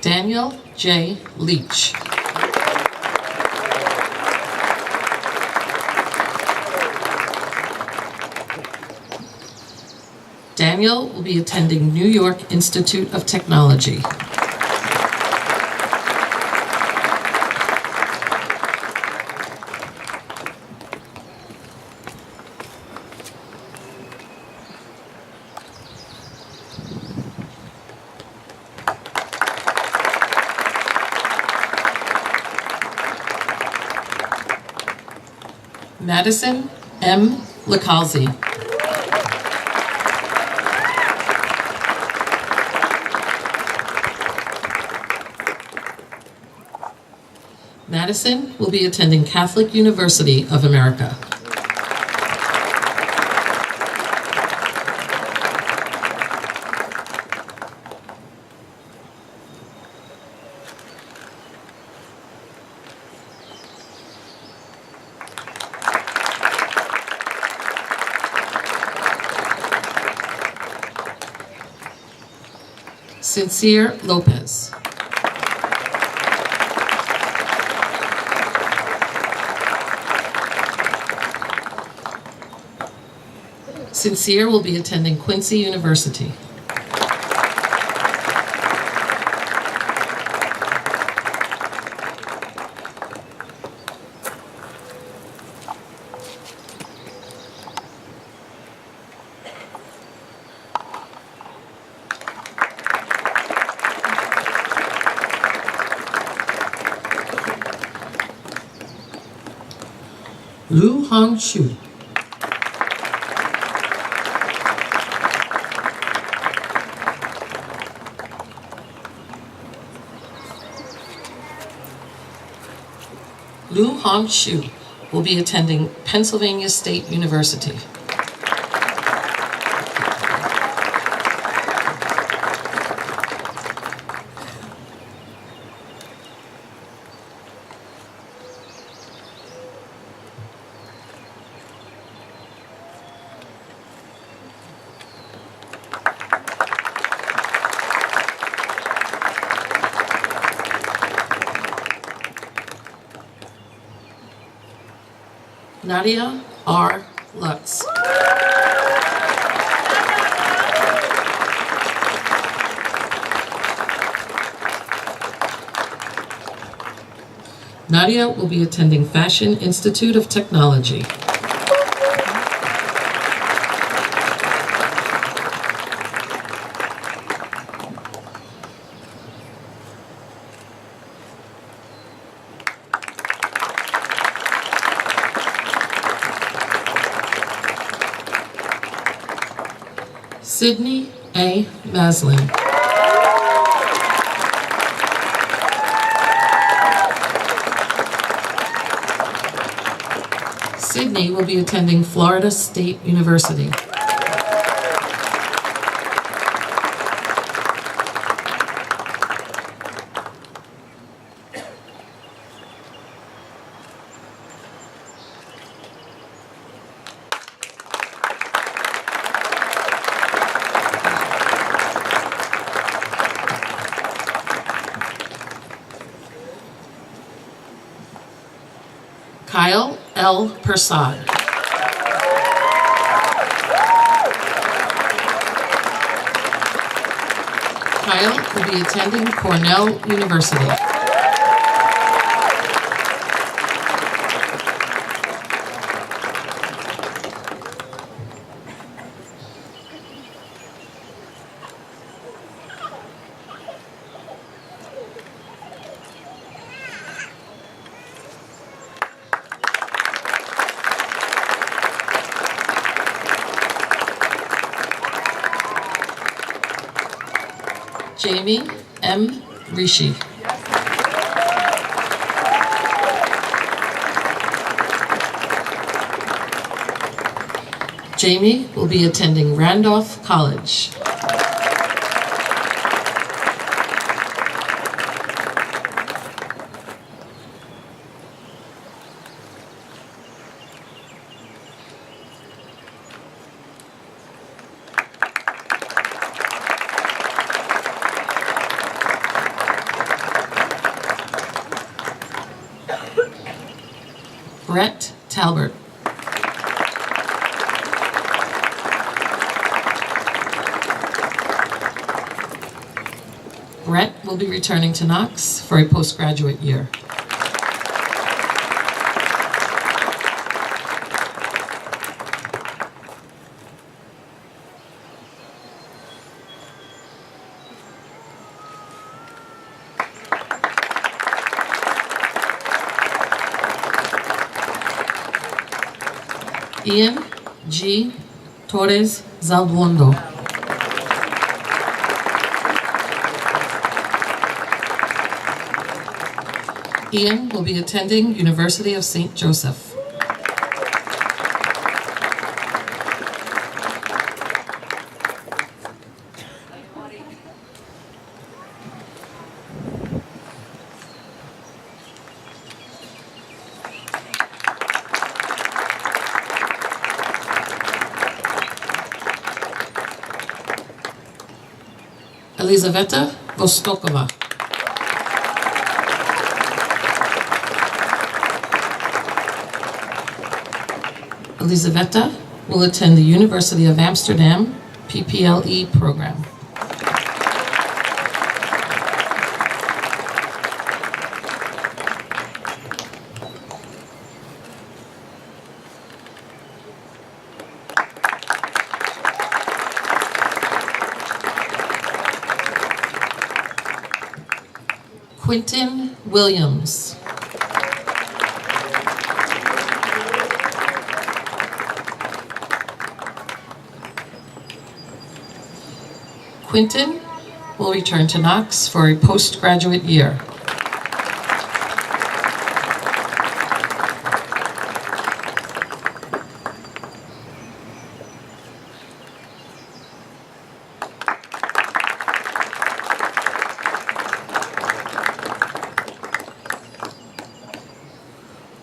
Daniel J. Leach. Daniel will be attending New York Institute of Technology. Madison M. Licalzi. Madison will be attending Catholic University of America. Sincere Lopez. Sincere will be attending Quincy University. Lu Hong Shu. Lu Hong Shu will be attending Pennsylvania State University. Nadia R. Lutz. Nadia will be attending Fashion Institute of Technology. Sydney A. Maslin. Sydney will be attending Florida State University. Kyle L. Persad. Kyle will be attending Cornell University. Jamie M. Rishi. Jamie will be attending Randolph College. Brett Talbert. Brett will be returning to Knox for a postgraduate year. Ian G. Torres Zalduondo. Ian will be attending University of St. Joseph. Elizaveta Vostokova. Elizaveta will attend the University of Amsterdam PPLE program. Quentin Williams. Quentin will return to Knox for a postgraduate year.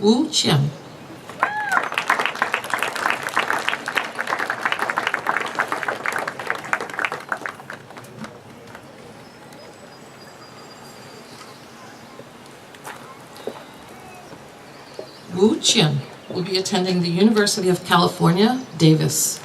Wu Qian. Wu Qian. will be attending the University of California, Davis.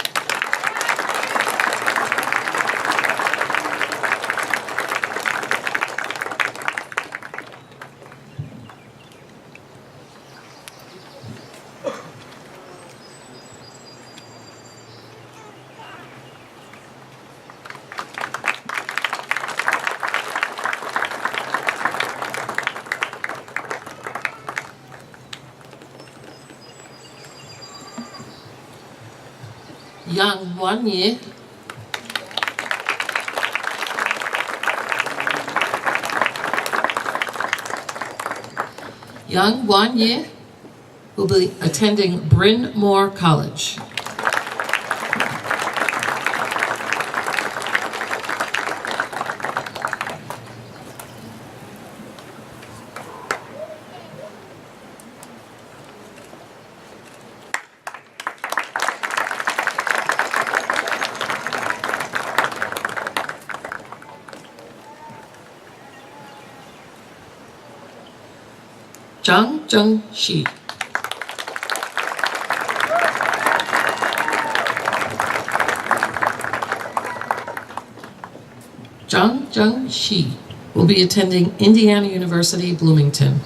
Yang Wan-Yi, Yang Wan-Yi will be attending Bryn Mawr College. Zhang Zhengxi. Zhang Zhengxi will be attending Indiana University, Bloomington.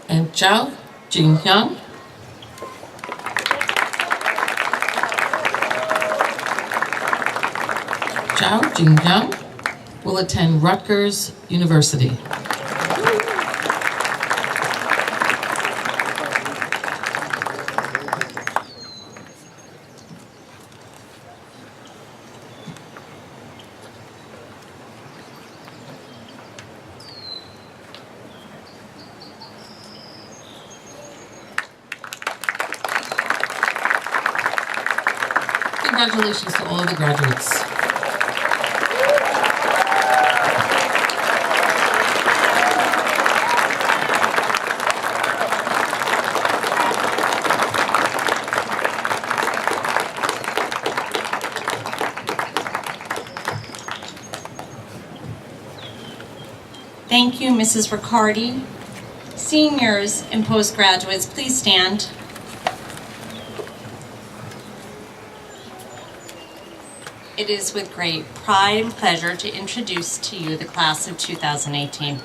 And Zhao Jinghyang. Zhao Jinghyang will attend Rutgers University. Congratulations to all of the graduates. Thank you, Mrs. Riccardi. Seniors and postgraduates, please stand. It is with great pride and pleasure to introduce to you the class of 2018.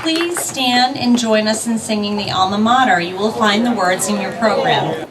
Please stand and join us in singing the alma mater. You will find the words in your program.